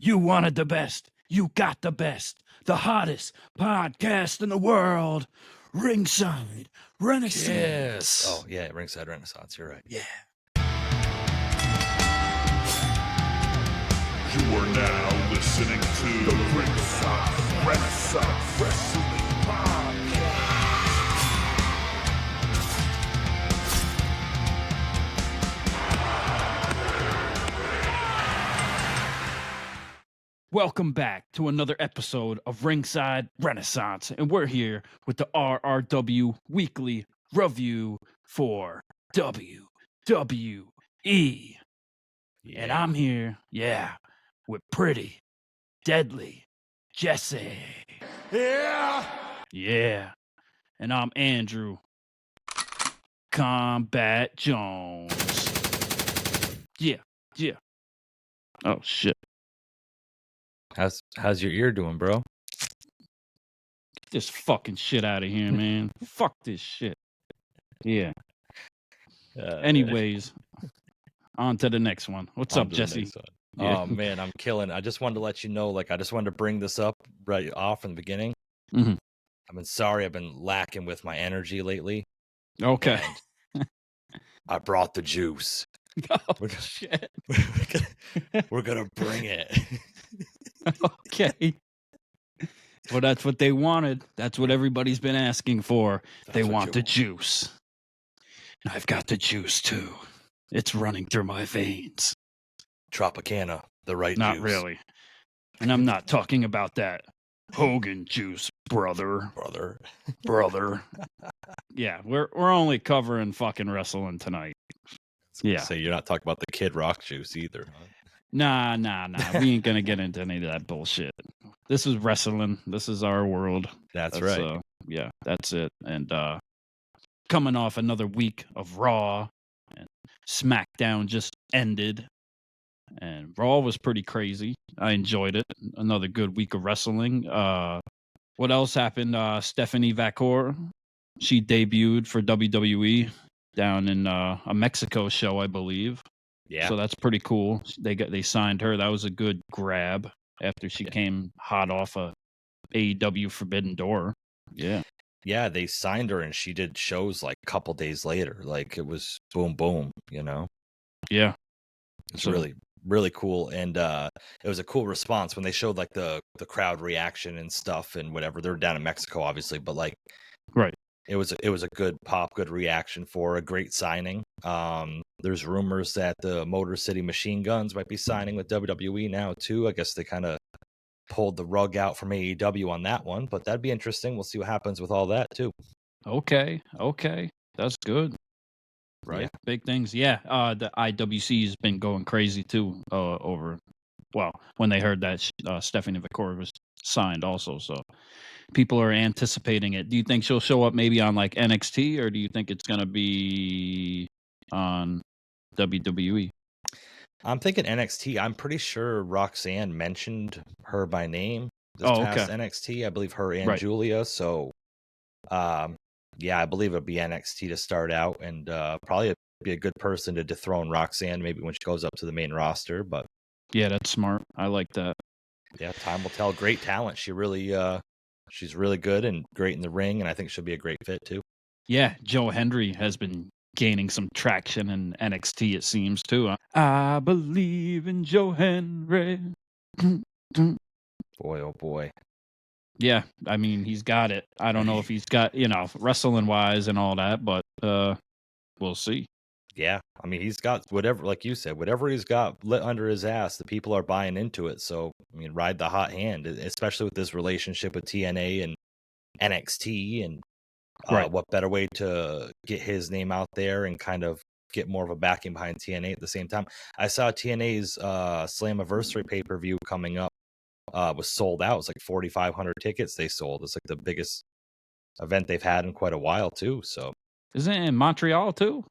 You wanted the best. You got the best. The hottest podcast in the world. Ringside Renaissance. Yes. Oh, yeah, Ringside Renaissance. You're right. Yeah. You are now listening to the Ringside Renaissance Wrestling Podcast. Welcome back to another episode of Ringside Renaissance, and we're here with the RRW Weekly Review for WWE. Yeah. And I'm here, with pretty, deadly Jesse. Yeah. And I'm Andrew Combat Jones. Yeah. Oh, shit. How's your ear doing, bro? Get this fucking shit out of here, man. Fuck this shit. Yeah. Anyways, on to the next one. What's up, Jesse? Yeah. Oh, man, I'm killing. I just wanted to let you know, I just wanted to bring this up right off in the beginning. Mhm. I've been lacking with my energy lately. Okay. And I brought the juice. Oh, shit. We're gonna bring it. Okay. Well, that's what they wanted. That's what everybody's been asking for. They want the juice. And I've got the juice, too. It's running through my veins. Tropicana, the right Not juice. really. And I'm not talking about that Hogan juice, brother. Yeah, we're only covering fucking wrestling tonight. Yeah. So you're not talking about the Kid Rock juice either, huh? Nah. We ain't gonna get into any of that bullshit. This is wrestling. This is our world. That's right. Yeah, that's it. And coming off another week of Raw, and SmackDown just ended, and Raw was pretty crazy. I enjoyed it. Another good week of wrestling. What else happened? Stephanie Vacor, she debuted for WWE down in a Mexico show, I believe. Yeah. So that's pretty cool. They signed her. That was a good grab after she came hot off a AEW Forbidden Door. Yeah. Yeah, they signed her and she did shows a couple days later. It was boom, boom, Yeah. It's really, really cool. And it was a cool response when they showed the crowd reaction and stuff and whatever. They're down in Mexico, obviously, but right. It was a good pop, good reaction for a great signing. There's rumors that the Motor City Machine Guns might be signing with WWE now too. I guess they kind of pulled the rug out from AEW on that one, but that'd be interesting. We'll see what happens with all that too. Okay, that's good. Right, yeah. Big things. Yeah, the IWC has been going crazy too. When they heard that Stephanie Vacor was signed also, so people are anticipating it. Do you think she'll show up maybe on NXT, or do you think it's gonna be on WWE? I'm thinking NXT. I'm pretty sure Roxanne mentioned her by name this past NXT. I believe her and Julia. So, yeah, I believe it'll be NXT to start out, and probably be a good person to dethrone Roxanne maybe when she goes up to the main roster. But yeah, that's smart. I like that. Yeah, time will tell. Great talent. She's really good and great in the ring, and I think she'll be a great fit too. Yeah, Joe Hendry has been gaining some traction in NXT, it seems, too. I believe in Joe Hendry. Boy, oh boy. Yeah, I mean, he's got it. I don't know if he's got, wrestling-wise and all that, but we'll see. Yeah, I mean, he's got whatever, like you said, whatever he's got lit under his ass, the people are buying into it. So, I mean, ride the hot hand, especially with this relationship with TNA and NXT. And what better way to get his name out there and kind of get more of a backing behind TNA at the same time. I saw TNA's Slammiversary pay-per-view coming up was sold out. It was 4,500 tickets they sold. It's the biggest event they've had in quite a while, too. So, isn't it in Montreal, too?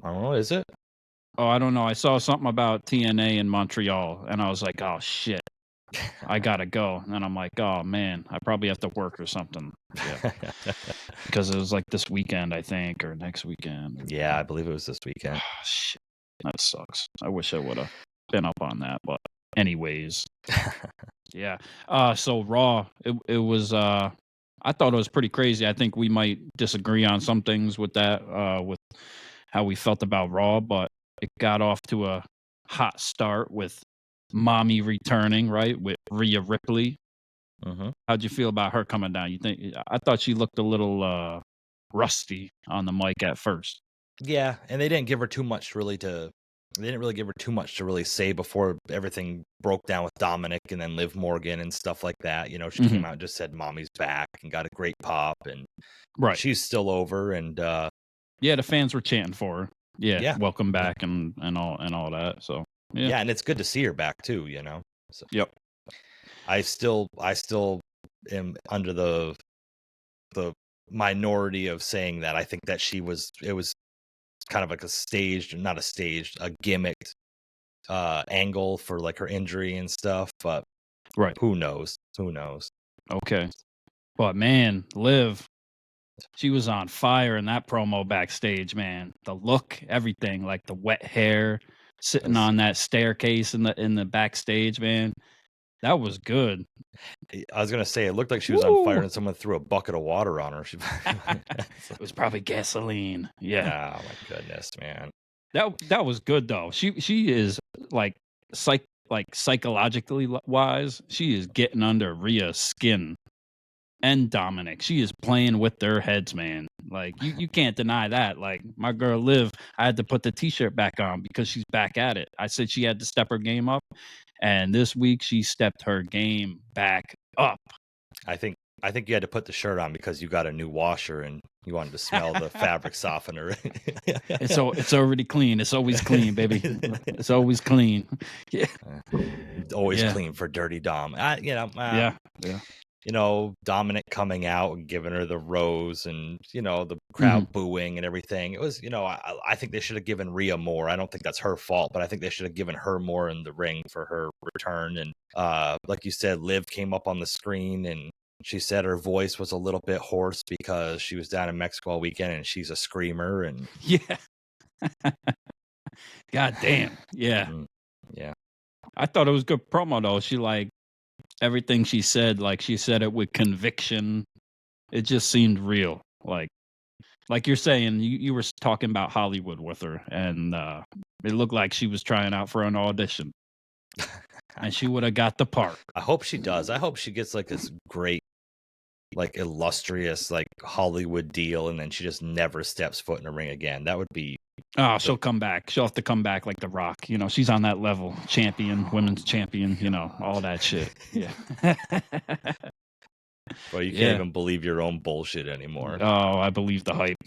I don't know. Is it? Oh, I don't know. I saw something about TNA in Montreal, and I was like, oh, shit. I got to go. And I'm like, oh, man, I probably have to work or something. Yeah. Because it was this weekend, I think, or next weekend. Yeah, I believe it was this weekend. Oh, shit. That sucks. I wish I would have been up on that, but anyways. Yeah. So Raw, it was I thought it was pretty crazy. I think we might disagree on some things with that, with how we felt about Raw, but it got off to a hot start with Mommy returning, right? With Rhea Ripley. Mhm. How'd you feel about her coming down? You think I thought she looked a little rusty on the mic at first. Yeah, and they didn't give her too much really to. They didn't really give her too much to really say before everything broke down with Dominik and then Liv Morgan and stuff like that. You know, she came out and just said "Mommy's back" and got a great pop, and Right. she's still over. And Yeah, the fans were chanting for her. Yeah, Yeah. welcome back and all that. So yeah. yeah, and it's good to see her back too. You know, so Yep. I still am under the minority of saying that. I think that it was kind of like a gimmicked angle for like her injury and stuff, but Right. who knows? Okay. But man, Liv, she was on fire in that promo backstage, man. The look, everything, like the wet hair, sitting on that staircase in the backstage, man. That was good. I was gonna say it looked like she was on fire Woo! and someone threw a bucket of water on her. It was probably gasoline. Yeah. Oh my goodness, man. That was good though. She is like psychologically wise, she is getting under Rhea's skin and Dominik. She is playing with their heads, man. Like you can't deny that. Like my girl Liv, I had to put the t-shirt back on because she's back at it. I said she had to step her game up, and this week she stepped her game back up. I think you had to put the shirt on because you got a new washer and you wanted to smell the fabric softener. It's already clean. It's always clean, baby. It's always clean. Yeah. Always clean for Dirty Dom. Yeah. You know, Dominik coming out and giving her the rose and, you know, the crowd booing and everything. It was, you know, I think they should have given Rhea more. I don't think that's her fault, but I think they should have given her more in the ring for her return. And like you said, Liv came up on the screen and she said her voice was a little bit hoarse because she was down in Mexico all weekend and she's a screamer. And yeah. God damn. Yeah. Yeah. I thought it was good promo though. She like everything she said, like she said it with conviction. It just seemed real. Like you're saying, you were talking about Hollywood with her, and it looked like she was trying out for an audition, and she would have got the part. I hope she does. I hope she gets like this great, like illustrious, like Hollywood deal, and then she just never steps foot in a ring again. That would be. Oh, she'll come back. She'll have to come back like The Rock. You know, she's on that level. Champion, women's champion, you know, all that shit. Yeah. Well, you can't even believe your own bullshit anymore. Oh, I believe the hype.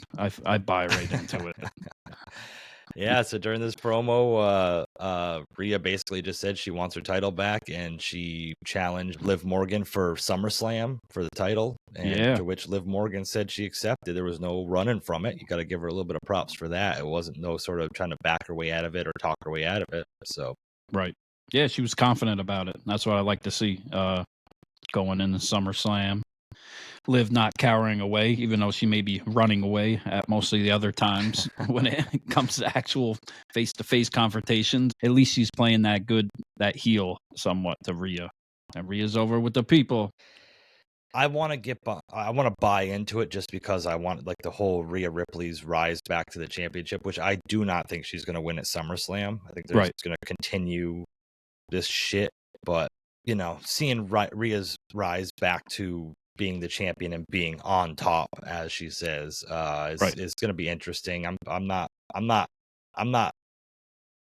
I buy right into it. Yeah, so during this promo, Rhea basically just said she wants her title back, and she challenged Liv Morgan for SummerSlam for the title, and to which Liv Morgan said she accepted. There was no running from it. You got to give her a little bit of props for that. It wasn't no sort of trying to back her way out of it or talk her way out of it. So right, yeah, she was confident about it. That's what I like to see going into SummerSlam. Liv not cowering away, even though she may be running away at mostly the other times when it comes to actual face-to-face confrontations. At least she's playing that heel somewhat to Rhea. And Rhea's over with the people. I want to buy into it just because I want like the whole Rhea Ripley's rise back to the championship, which I do not think she's going to win at SummerSlam. I think they're just going to continue this shit. But, you know, seeing Rhea's rise back to being the champion and being on top, as she says, is going to be interesting. I'm not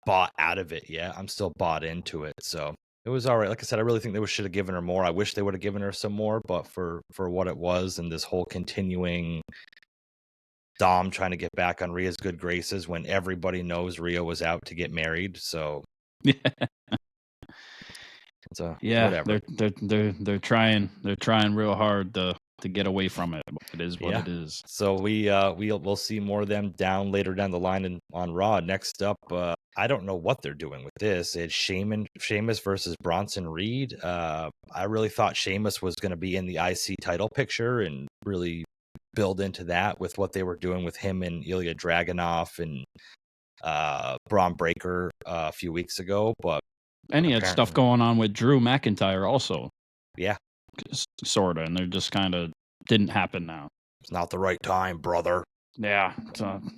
bought out of it yet. I'm still bought into it. So it was all right. Like I said, I really think they should have given her more. I wish they would have given her some more, but for what it was and this whole continuing Dom trying to get back on Rhea's good graces when everybody knows Rhea was out to get married. So whatever. They're trying real hard to get away from it. It is what it is. So we'll see more of them later down the line on Raw. Next up, I don't know what they're doing with this. It's Sheamus versus Bronson Reed. I really thought Sheamus was going to be in the IC title picture and really build into that with what they were doing with him and Ilya Dragunov and Braun Breaker a few weeks ago, but And he had stuff going on with Drew McIntyre also. Yeah. Sort of. And they're just kind of didn't happen now. It's not the right time, brother. Yeah.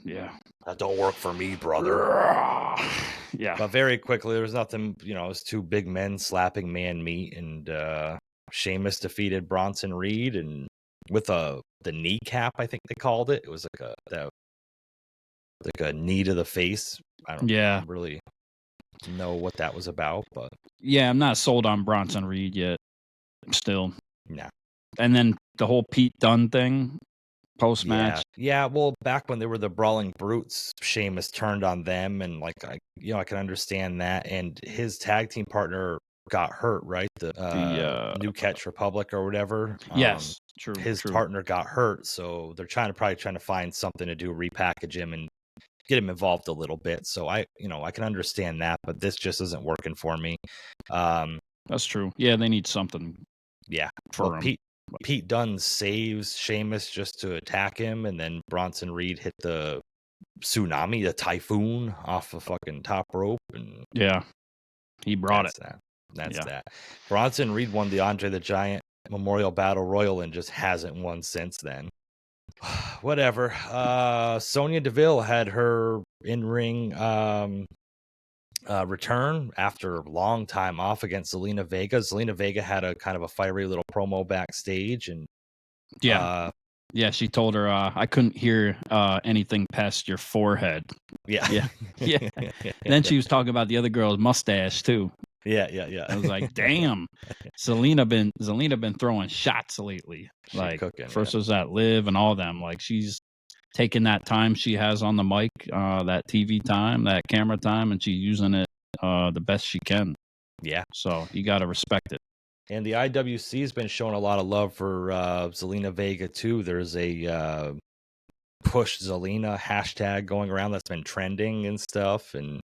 Yeah. That don't work for me, brother. Yeah. But very quickly, there was nothing, it was two big men slapping man meat, and Sheamus defeated Bronson Reed, and with the kneecap, I think they called it. It was like a knee to the face. I don't really know what that was about, but yeah, I'm not sold on Bronson Reed yet. Still, no. And then the whole Pete Dunne thing post match. Yeah. Well, back when they were the Brawling Brutes, Sheamus turned on them, and I can understand that. And his tag team partner got hurt, right? The New Catch Republic or whatever. Yes, true. His partner got hurt, so they're probably trying to find something to do, repackage him and get him involved a little bit. So I can understand that, but this just isn't working for me. That's true. Yeah, they need something. Yeah, for him. Pete Dunne saves Sheamus just to attack him, and then Bronson Reed hit the tsunami, the typhoon off the fucking top rope, and yeah, he brought it. That's that. Bronson Reed won the Andre the Giant Memorial Battle Royal and just hasn't won since then. Whatever. Sonya Deville had her in-ring return after a long time off against Zelina Vega. Zelina Vega had a kind of a fiery little promo backstage, and she told her I couldn't hear anything past your forehead. Yeah. And then she was talking about the other girl's mustache too. Yeah. I was like, damn, Zelina been throwing shots lately. Like cooking, first was that Liv and all them. Like she's taking that time she has on the mic, that TV time, that camera time, and she's using it the best she can. Yeah. So you got to respect it. And the IWC has been showing a lot of love for Zelina Vega too. There's a push Zelina hashtag going around that's been trending and stuff, and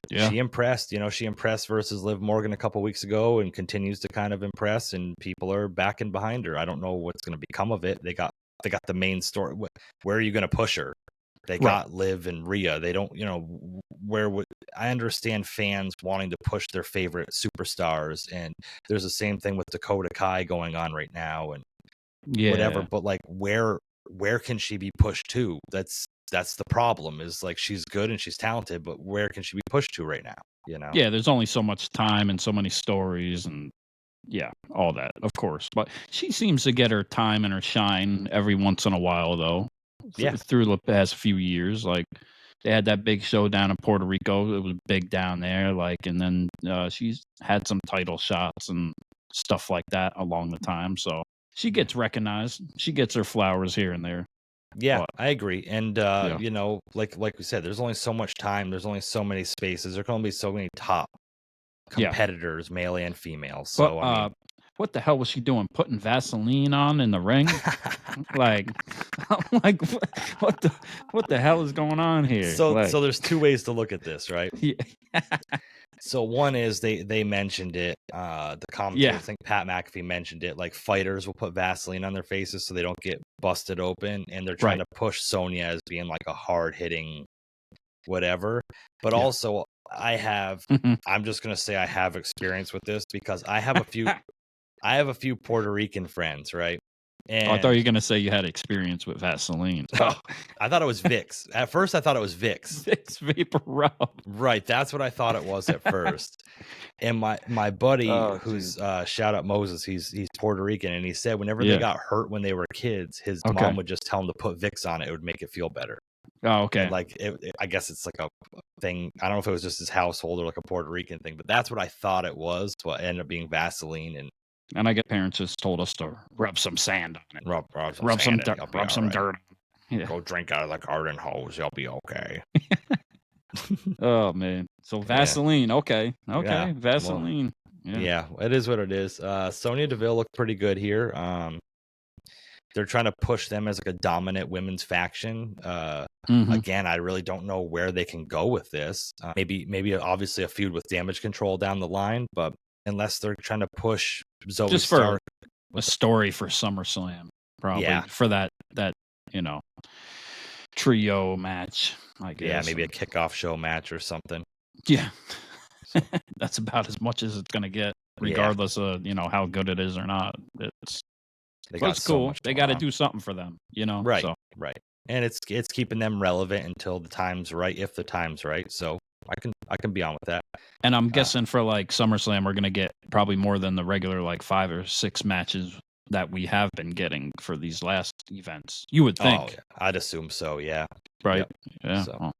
she impressed. She impressed versus Liv Morgan a couple weeks ago, and continues to kind of impress. And people are backing behind her. I don't know what's going to become of it. They got the main story. Where are you going to push her? They got Liv and Rhea. They don't, I understand fans wanting to push their favorite superstars, and there's the same thing with Dakota Kai going on right now, and whatever. But where can she be pushed to? That's the problem. Is she's good and she's talented, but where can she be pushed to right now? Yeah, there's only so much time and so many stories and all that, of course. But she seems to get her time and her shine every once in a while, though. Through the past few years, they had that big show down in Puerto Rico. It was big down there, and then she's had some title shots and stuff like that along the time. So she gets recognized. She gets her flowers here and there. Yeah, I agree. And like we said, there's only so much time. There's only so many spaces. There's going to be so many top competitors, male and female. So but, what the hell was she doing? Putting Vaseline on in the ring? I'm like, what the hell is going on here? So there's two ways to look at this, right? So one is they mentioned it. The commentator, I think Pat McAfee mentioned it. Fighters will put Vaseline on their faces so they don't get busted open, and they're trying to push Sonya as being a hard hitting whatever. But also, I'm just gonna say I have experience with this because I have a few Puerto Rican friends, right? And I thought you were gonna say you had experience with Vaseline. I thought it was Vicks. At first, I thought it was Vicks. Vicks Vapor Rub. Right, that's what I thought it was at first. And my buddy, who's shout out Moses, he's Puerto Rican, and he said whenever they got hurt when they were kids, his mom would just tell him to put Vicks on it. It would make it feel better. Oh, okay. And I guess it's a thing. I don't know if it was just his household or a Puerto Rican thing, but that's what I thought it was. But it ended up being Vaseline, and I guess parents just told us to rub some sand on it. Rub some dirt. Go drink out of the garden hose. You'll be okay. Oh man. So Vaseline. Okay. Vaseline. Yeah, it is what it is. Sonya Deville looked pretty good here. They're trying to push them as a dominant women's faction. Again, I really don't know where they can go with this. Maybe obviously a feud with Damage Control down the line, but unless they're trying to push Zoe just Stark, for a story for SummerSlam, probably for that trio match, I guess. Yeah, maybe a kickoff show match or something. Yeah. So, That's about as much as it's gonna get, regardless of how good it is or not. It's so cool. much They going got to on. do something for them, Right, So right. And it's keeping them relevant until the time's right, if the time's right. So I can be on with that. and I'm guessing for like SummerSlam, we're gonna get probably more than the regular like 5 or 6 matches that we have been getting for these last events. You would think, Oh, yeah. I'd assume so. Yeah. right? Yep. Yeah. So Oh.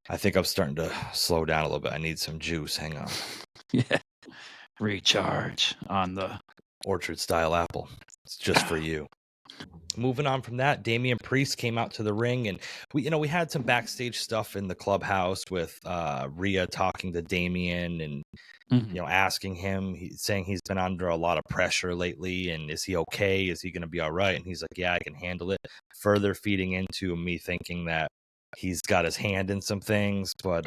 I think I'm starting to slow down a little bit. I need some juice. Hang on. Yeah. Recharge on the Orchard style apple. It's just for you. Moving on from that, Damian Priest came out to the ring, and we had some backstage stuff in the clubhouse with Rhea talking to Damien and asking him, saying he's been under a lot of pressure lately, and is he okay? Is he going to be all right? And he's like, yeah, I can handle it. Further feeding into me thinking that he's got his hand in some things, but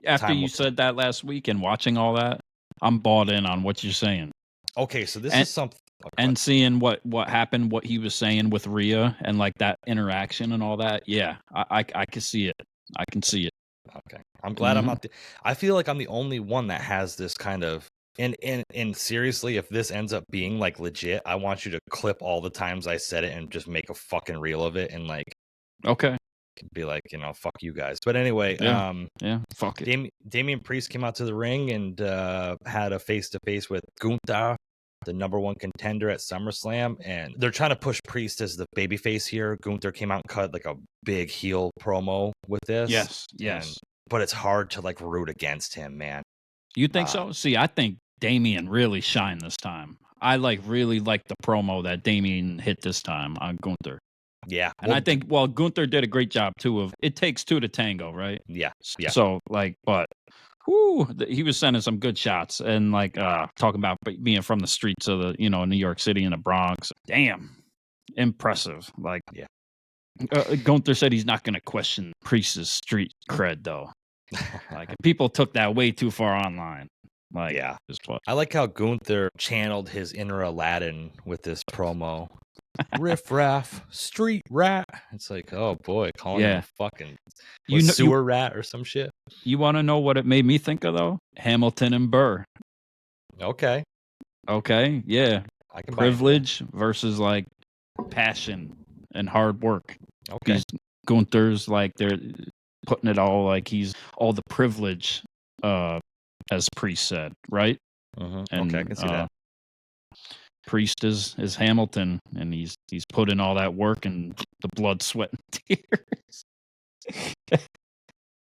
after you said that last week and watching all that, I'm bought in on what you're saying. Okay, so this is something. And seeing what happened, what he was saying with Rhea and like that interaction and all that, yeah, I can see it. I can see it. Okay, I'm glad I'm not. I feel like I'm the only one that has this kind of. And seriously, if this ends up being like legit, I want you to clip all the times I said it and just make a fucking reel of it and like. Okay. Be like, fuck you guys. But anyway, fuck it. Damian Priest came out to the ring and had a face-to-face with Gunther, the number 1 contender at SummerSlam, and they're trying to push Priest as the babyface here. Gunther came out and cut like a big heel promo with this. Yes. But it's hard to like root against him, man. You think so? See, I think Damien really shined this time. I really like the promo that Damien hit this time on Gunther. Yeah. And I think, Gunther did a great job, too, of it takes 2 to tango, right? Yeah. So, he was sending some good shots and, talking about being from the streets of the, New York City and the Bronx. Damn. Impressive. Gunther said he's not going to question Priest's street cred, though. People took that way too far online. I like how Gunther channeled his inner Aladdin with this promo. Riff raff, street rat. It's like, oh boy, calling him a fucking sewer rat or some shit. You want to know what it made me think of though? Hamilton and Burr. Okay, yeah. I can privilege versus passion and hard work. Okay, Gunther's they're putting it all he's all the privilege, as Priest said, right? And, okay, I can see that. Priest is Hamilton, and he's put in all that work and the blood, sweat, and tears.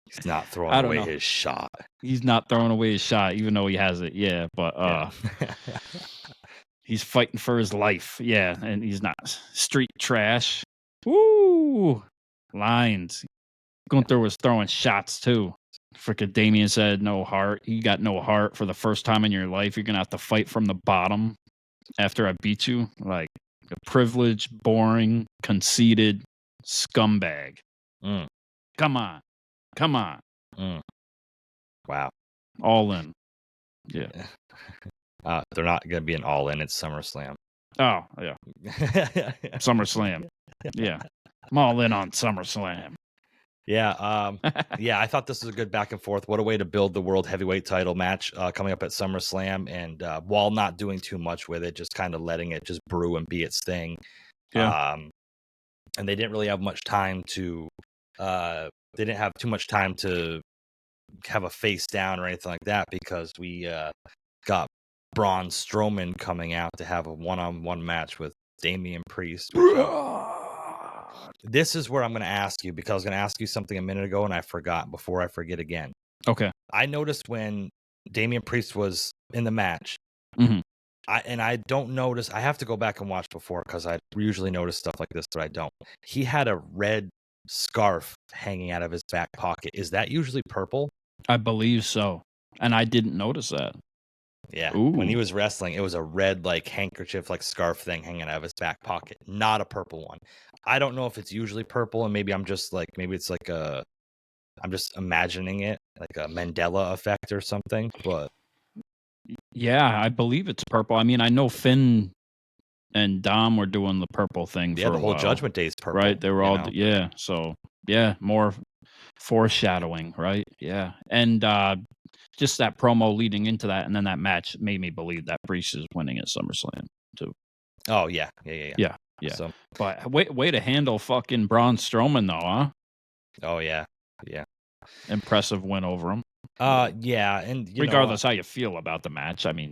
He's not throwing away his shot. He's not throwing away his shot, even though he has it. Yeah, but he's fighting for his life. Yeah, and he's not street trash. Woo! Lines. Gunther was throwing shots too. Frickin' Damien said no heart. You got no heart for the first time in your life. You're gonna have to fight from the bottom after I beat you. A privileged, boring, conceited scumbag. Come on. Wow. All in. Yeah. They're not gonna be an all in. It's SummerSlam. Oh yeah. SummerSlam. Yeah. I'm all in on SummerSlam. Yeah, I thought this was a good back and forth. What a way to build the World Heavyweight title match coming up at SummerSlam, and while not doing too much with it, just kind of letting it just brew and be its thing. Yeah. And they didn't really have much time to. They didn't have too much time to have a face down or anything like that because we got Braun Strowman coming out to have a one-on-one match with Damian Priest. This is where I'm going to ask you, because I was going to ask you something a minute ago and I forgot before I forget again. Okay. I noticed when Damian Priest was in the match, I don't notice. I have to go back and watch before because I usually notice stuff like this, but I don't. He had a red scarf hanging out of his back pocket. Is that usually purple? I believe so. And I didn't notice that. Yeah. Ooh. When he was wrestling, it was a red handkerchief, scarf thing hanging out of his back pocket, not a purple one. I don't know if it's usually purple, and maybe I'm just maybe it's I'm just imagining it like a Mandela effect or something. But yeah, I believe it's purple. I mean, I know Finn and Dom were doing the purple thing. Yeah, for the whole while, Judgment Day is purple, right? They were all So yeah, more foreshadowing, right? Yeah, and just that promo leading into that, and then that match made me believe that Priest is winning at SummerSlam too. Oh yeah. Yeah. So, but way to handle fucking Braun Strowman though, huh? oh yeah. Impressive win over him. Yeah, and regardless how you feel about the match, I mean,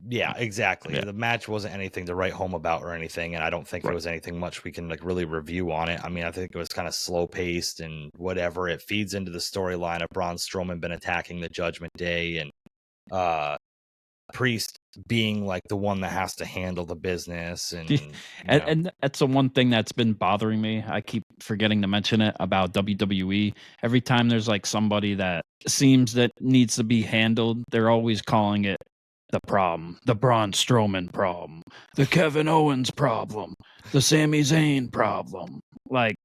yeah, exactly. Yeah. The match wasn't anything to write home about or anything, and I don't think there was anything much we can like really review on it. I mean, I think it was kind of slow paced and whatever. It feeds into the storyline of Braun Strowman been attacking the Judgment Day and Priest being like the one that has to handle the business, and that's the one thing that's been bothering me. I keep forgetting to mention it about WWE. Every time there's like somebody that seems that needs to be handled, they're always calling it the problem, the Braun Strowman problem, the Kevin Owens problem, the Sami Zayn problem. Like,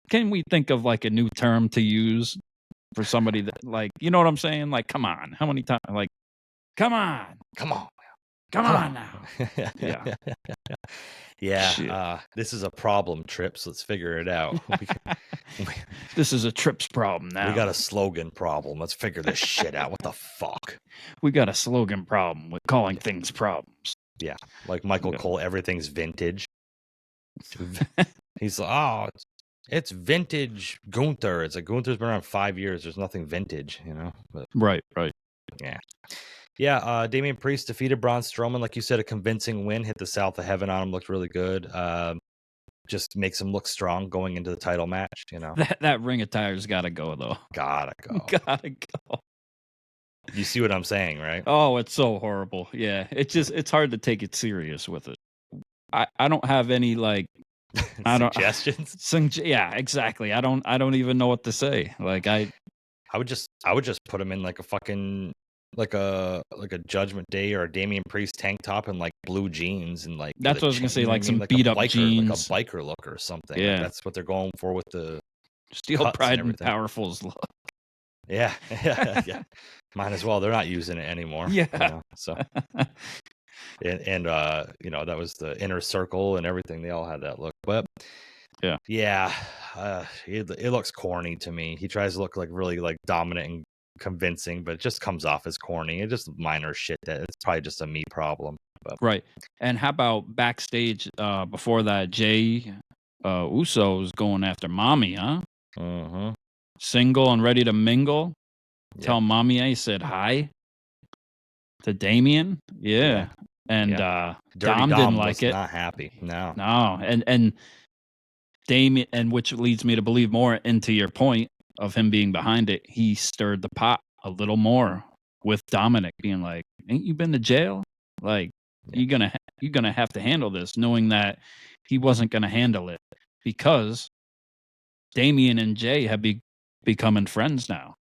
can we think of like a new term to use for somebody that, like, you know what I'm saying? Like, come on, how many times? Like, come on now. Yeah. This is a problem, Trips. Let's figure it out. This is a Trips problem now. We got a slogan problem. Let's figure this shit out. What the fuck? We got a slogan problem with calling things problems. Yeah, like Michael Cole, everything's vintage. He's like, oh, it's vintage Gunther. It's like Gunther's been around 5 years. There's nothing vintage, But, right. Yeah. Damian Priest defeated Braun Strowman, like you said, a convincing win. Hit the South of Heaven on him, looked really good. Just makes him look strong going into the title match. That ring attire's got to go though. Gotta go. You see what I'm saying, right? Oh, it's so horrible. Yeah, it's hard to take it serious with it. I don't have any like suggestions. Yeah, exactly. I don't even know what to say. Like I would just put him in like a fucking like a Judgment Day or a Damian Priest tank top and like blue jeans and like that's what I was gonna say, like some beat up jeans, like a biker look or something. Yeah, like that's what they're going for with the Steel Pride and Powerful's look. Yeah. Might as well. They're not using it anymore. Yeah. So. And that was the Inner Circle and everything. They all had that look, but it looks corny to me. He tries to look like really like dominant and convincing, but it just comes off as corny. It's just minor shit that it's probably just a me problem. But. Right. And how about backstage before that, Jey Uso's going after Mommy, huh? Mm-hmm. Single and ready to mingle. Yeah. Tell Mommy I said hi to Damien. Yeah. And Dom didn't like it. Not happy. No. And Damien, and which leads me to believe more into your point of him being behind it. He stirred the pot a little more with Dominik being like, "Ain't you been to jail? Like, you're gonna have to handle this," knowing that he wasn't gonna handle it because Damien and Jey have becoming friends now.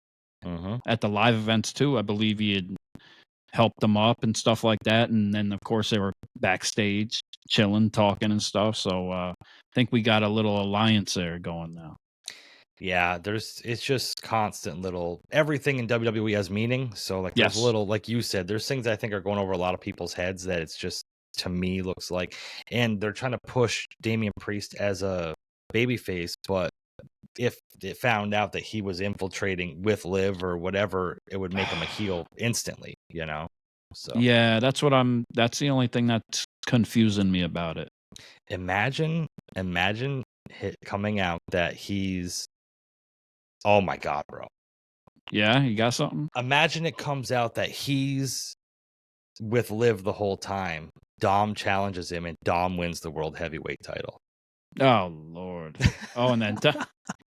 Mm-hmm. At the live events too, I believe he had helped them up and stuff like that, and then of course they were backstage chilling, talking and stuff. So I think we got a little alliance there going now. Yeah, it's just constant little everything in WWE has meaning. So like there's little, like you said, there's things I think are going over a lot of people's heads that it's just, to me, looks like, and they're trying to push Damian Priest as a babyface, but if it found out that he was infiltrating with Liv or whatever, it would make him a heel instantly, So yeah, that's the only thing that's confusing me about it. Imagine it coming out that he's, oh my God, bro. Yeah, you got something? Imagine it comes out that he's with Liv the whole time. Dom challenges him and Dom wins the world heavyweight title. Oh Lord! Oh, and then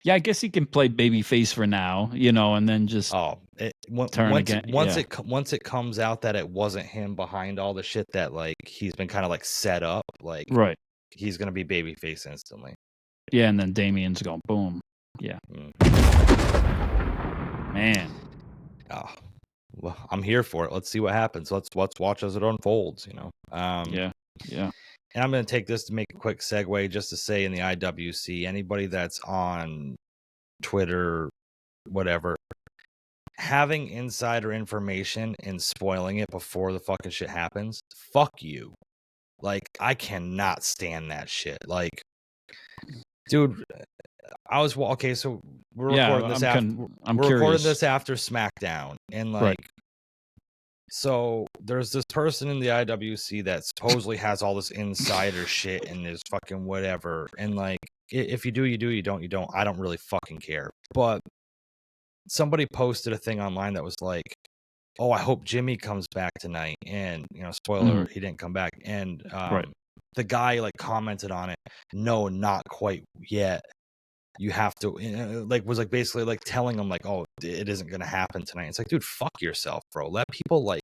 I guess he can play babyface for now, and then just turn again. Once it comes out that it wasn't him behind all the shit that like he's been kind of like set up, like right, he's gonna be babyface instantly. Yeah, and then Damien's going boom. Yeah, man. Oh, well, I'm here for it. Let's see what happens. Let's watch as it unfolds. Yeah. And I'm going to take this to make a quick segue just to say in the IWC, anybody that's on Twitter, whatever, having insider information and spoiling it before the fucking shit happens, fuck you. Like, I cannot stand that shit. Like, dude, I was okay. So we're Yeah, recording this after. I'm We're curious. recording this after SmackDown, and like, Right. so there's this person in the IWC that supposedly has all this insider shit and is fucking whatever. And like, if you do, you do. You don't, you don't. I don't really fucking care. But somebody posted a thing online that was like, "Oh, I hope Jimmy comes back tonight." And spoiler, he didn't come back. And Right. the guy like commented on it. No, not quite yet. You have to was like basically like telling him like, "Oh, it isn't gonna happen tonight." It's like, dude, fuck yourself, bro. Let people like.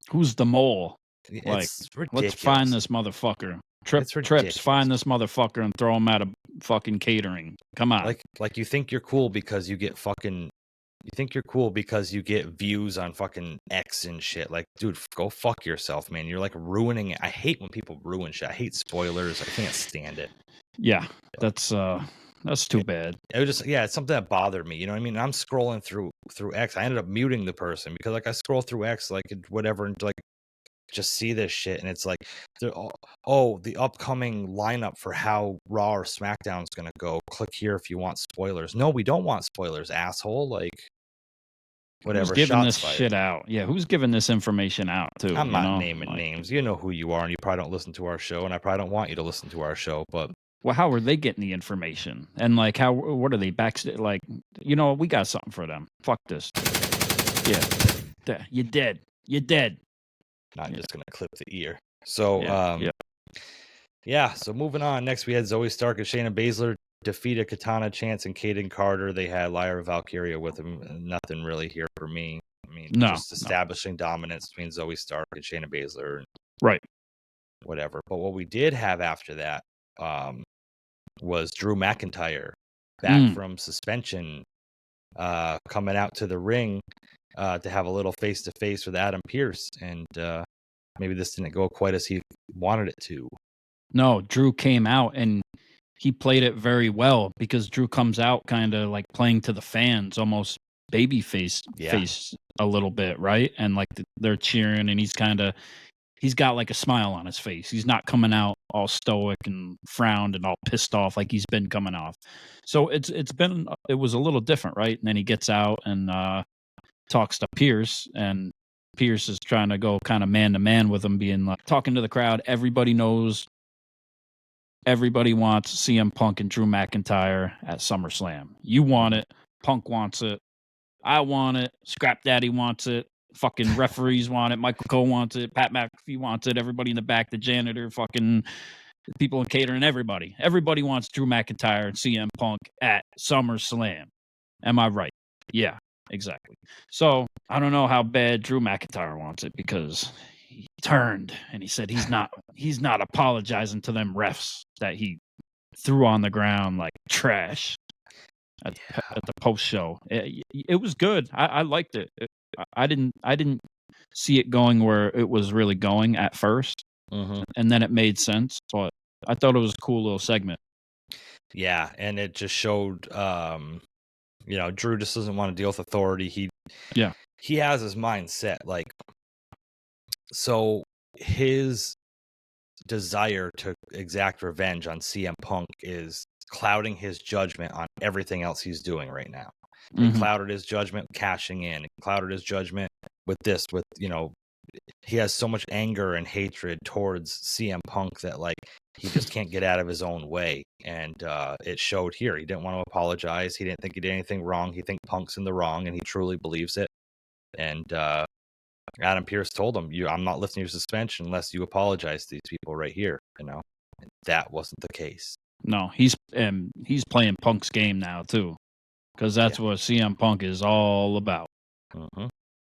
Who's the mole? Like, It's ridiculous. let's find this motherfucker. Trips, find this motherfucker and throw him out of fucking catering. Come on. Like you think you're cool because you get fucking. You think you're cool because you get views on fucking X and shit. Like, dude, go fuck yourself, man. You're like ruining it. I hate when people ruin shit. I hate spoilers. I can't stand it. Yeah, that's too bad. It was just, it's something that bothered me. You know what I mean? I'm scrolling through X. I ended up muting the person because like I scroll through X, like whatever, and like just see this shit, and it's like, the upcoming lineup for how Raw or SmackDown is gonna go. Click here if you want spoilers. No, we don't want spoilers, asshole. Like, whatever. Who's giving this fired. shit out? Yeah, who's giving this information out too? I'm not naming names. You know who you are, and you probably don't listen to our show, and I probably don't want you to listen to our show, but. Well, how are they getting the information? And like, what are they backstage? Like, we got something for them. Fuck this. Yeah, you're dead. You're dead. Not just gonna clip the ear. So, So moving on. Next, we had Zoe Stark and Shayna Baszler defeated Katana Chance and Kaden Carter. They had Lyra Valkyria with them. Nothing really here for me. I mean, just establishing dominance between Zoe Stark and Shayna Baszler. Right. Whatever. But what we did have after that, was Drew McIntyre back from suspension, coming out to the ring to have a little face-to-face with Adam Pearce, and maybe this didn't go quite as he wanted it to. No, Drew came out and he played it very well because Drew comes out kind of like playing to the fans, almost baby face a little bit, right? And like they're cheering, and he's got like a smile on his face. He's not coming out all stoic and frowned and all pissed off like he's been coming off. So it was a little different, right? And then he gets out and talks to Pierce, and Pierce is trying to go kind of man to man with him, being like talking to the crowd. Everybody knows, everybody wants CM Punk and Drew McIntyre at SummerSlam. You want it. Punk wants it. I want it. Scrap Daddy wants it. Fucking referees want it. Michael Cole wants it. Pat McAfee wants it. Everybody in the back, the janitor, fucking people in catering, everybody. Everybody wants Drew McIntyre and CM Punk at SummerSlam. Am I right? Yeah, exactly. So I don't know how bad Drew McIntyre wants it, because he turned and he said he's not apologizing to them refs that he threw on the ground like trash at the post show. It was good. I liked it. I didn't see it going where it was really going at first, and then it made sense. But I thought it was a cool little segment. Yeah, and it just showed, Drew just doesn't want to deal with authority. He has his mind set, like, so his desire to exact revenge on CM Punk is clouding his judgment on everything else he's doing right now. He clouded his judgment cashing in. He clouded his judgment with this, he has so much anger and hatred towards CM Punk that like he just can't get out of his own way. And it showed here. He didn't want to apologize. He didn't think he did anything wrong. He thinks Punk's in the wrong, and he truly believes it. And Adam Pearce told him, I'm not lifting your suspension unless you apologize to these people right here. And that wasn't the case. No, he's playing Punk's game now too, because that's what CM Punk is all about.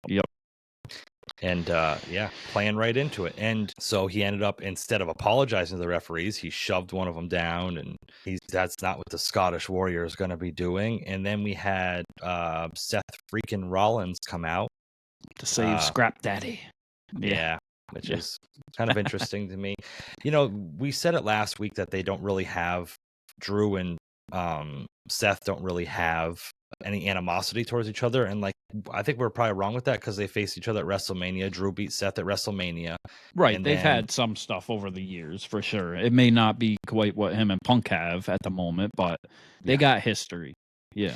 Yep. And playing right into it. And so he ended up, instead of apologizing to the referees, he shoved one of them down, and that's not what the Scottish Warrior is going to be doing. And then we had Seth freaking Rollins come out to save Scrap Daddy. Which is kind of interesting to me. We said it last week that they don't really have Drew and Seth don't really have any animosity towards each other. And like, I think we're probably wrong with that because they faced each other at WrestleMania. Drew beat Seth at WrestleMania. Right. And They've then- had some stuff over the years for sure. It may not be quite what him and Punk have at the moment, but they got history. Yeah.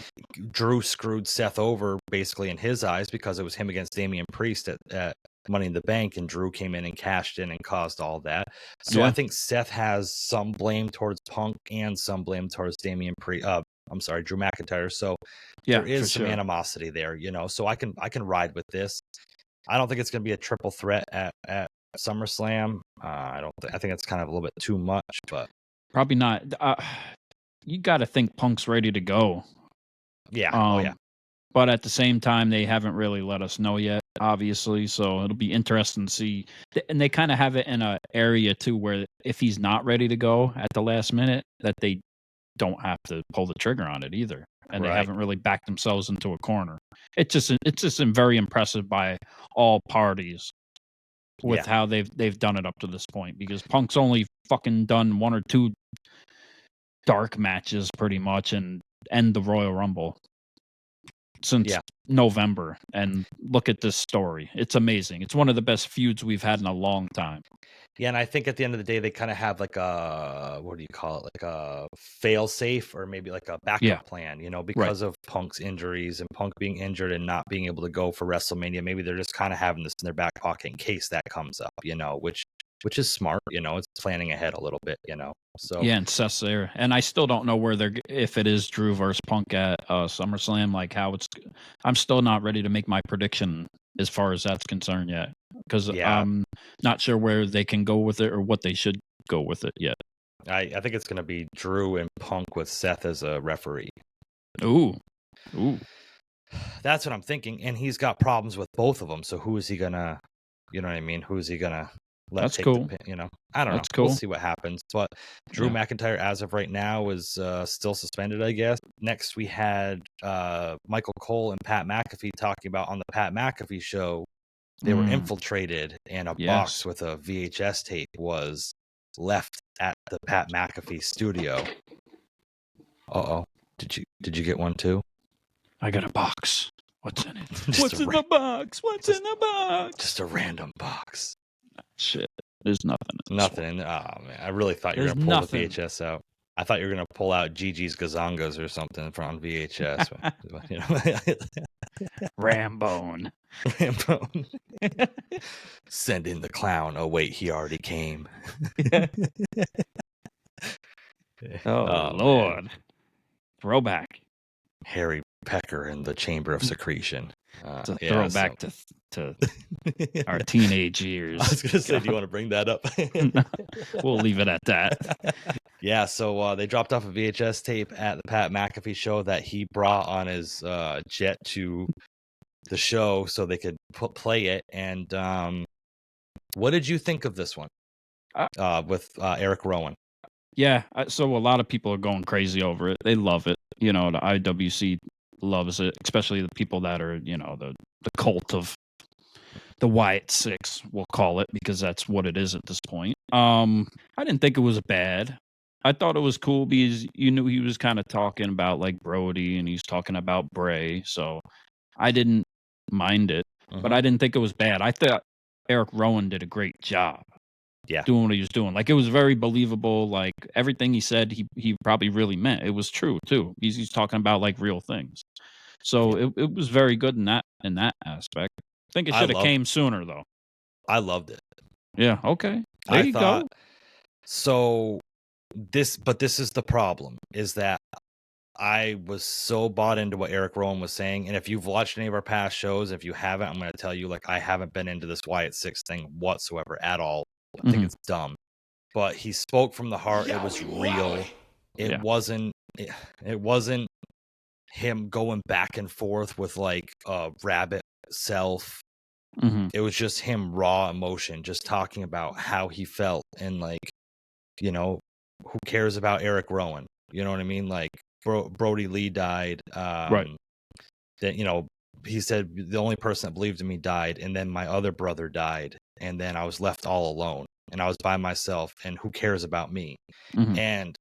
Drew screwed Seth over basically in his eyes because it was him against Damien Priest at Money in the Bank, and Drew came in and cashed in and caused all that. So Yeah. I think Seth has some blame towards Punk and some blame towards Drew McIntyre. So Yeah, there is for some sure. animosity there, so I can ride with this. I don't think it's going to be a triple threat at SummerSlam. I think it's kind of a little bit too much, but Probably not. You got to think Punk's ready to go. yeah, yeah. But at the same time, they haven't really let us know yet, obviously. So it'll be interesting to see. And they kind of have it in an area, too, where if he's not ready to go at the last minute, that they don't have to pull the trigger on it either. And they haven't really backed themselves into a corner. It's just very impressive by all parties with how they've done it up to this point. Because Punk's only fucking done 1 or 2 dark matches pretty much and end the Royal Rumble since November, and look at this story. It's amazing. It's one of the best feuds we've had in a long time. Yeah, and I think at the end of the day, they kind of have like a, what do you call it? Like a fail safe, or maybe like a backup plan, because of Punk's injuries and Punk being injured and not being able to go for WrestleMania. Maybe they're just kind of having this in their back pocket in case that comes up, which is smart, it's planning ahead a little bit, So yeah, and Seth's there, and I still don't know where if it is Drew versus Punk at SummerSlam, like how it's. I'm still not ready to make my prediction as far as that's concerned yet, because I'm not sure where they can go with it or what they should go with it yet. I think it's going to be Drew and Punk with Seth as a referee. Ooh, that's what I'm thinking, and he's got problems with both of them. So who is he gonna, you know what I mean? Who is he gonna? That's cool. I don't know. Cool. We'll see what happens. But Drew McIntyre, as of right now, is still suspended, I guess. Next, we had Michael Cole and Pat McAfee talking about on the Pat McAfee show. They were infiltrated, and a box with a VHS tape was left at the Pat McAfee studio. Uh-oh. Did you get one too? I got a box. What's in it? What's in the box? What's in the box? Just a random box. Shit. There's nothing. Nothing. Oh, man. I really thought you were going to pull the VHS out. I thought you were going to pull out Gigi's Gazongas or something from VHS. Rambone. Send in the clown. Oh, wait, he already came. Oh, Lord. Man. Throwback. Harry Pecker in the Chamber of Secretion. It's a throwback to our teenage years. I was going to say, do you want to bring that up? We'll leave it at that. Yeah, so they dropped off a VHS tape at the Pat McAfee show that he brought on his jet to the show so they could play it. And what did you think of this one with Eric Rowan? Yeah, so a lot of people are going crazy over it. They love it. The IWC loves it, especially the people that are, the cult of the Wyatt Six, we'll call it, because that's what it is at this point. I didn't think it was bad. I thought it was cool because he was kind of talking about like Brody, and he's talking about Bray, so I didn't mind it, but I didn't think it was bad. I thought Eric Rowan did a great job. Yeah, doing what he was doing. Like, it was very believable. Like, everything he said, he probably really meant. It was true too. He's talking about like real things. So it was very good in that aspect. I think it should have came sooner though. I loved it. Yeah. Okay. There you go. So this is the problem, is that I was so bought into what Eric Rowan was saying. And if you've watched any of our past shows, if you haven't, I'm going to tell you, like, I haven't been into this Wyatt Six thing whatsoever at all. I think it's dumb, but he spoke from the heart. It was real. It wasn't him going back and forth with like a rabbit self. It was just him raw emotion, just talking about how he felt. And like, who cares about Eric Rowan? You know what I mean? Like, Brody Lee died. Right. That, he said the only person that believed in me died, and then my other brother died, and then I was left all alone, and I was by myself, and who cares about me? And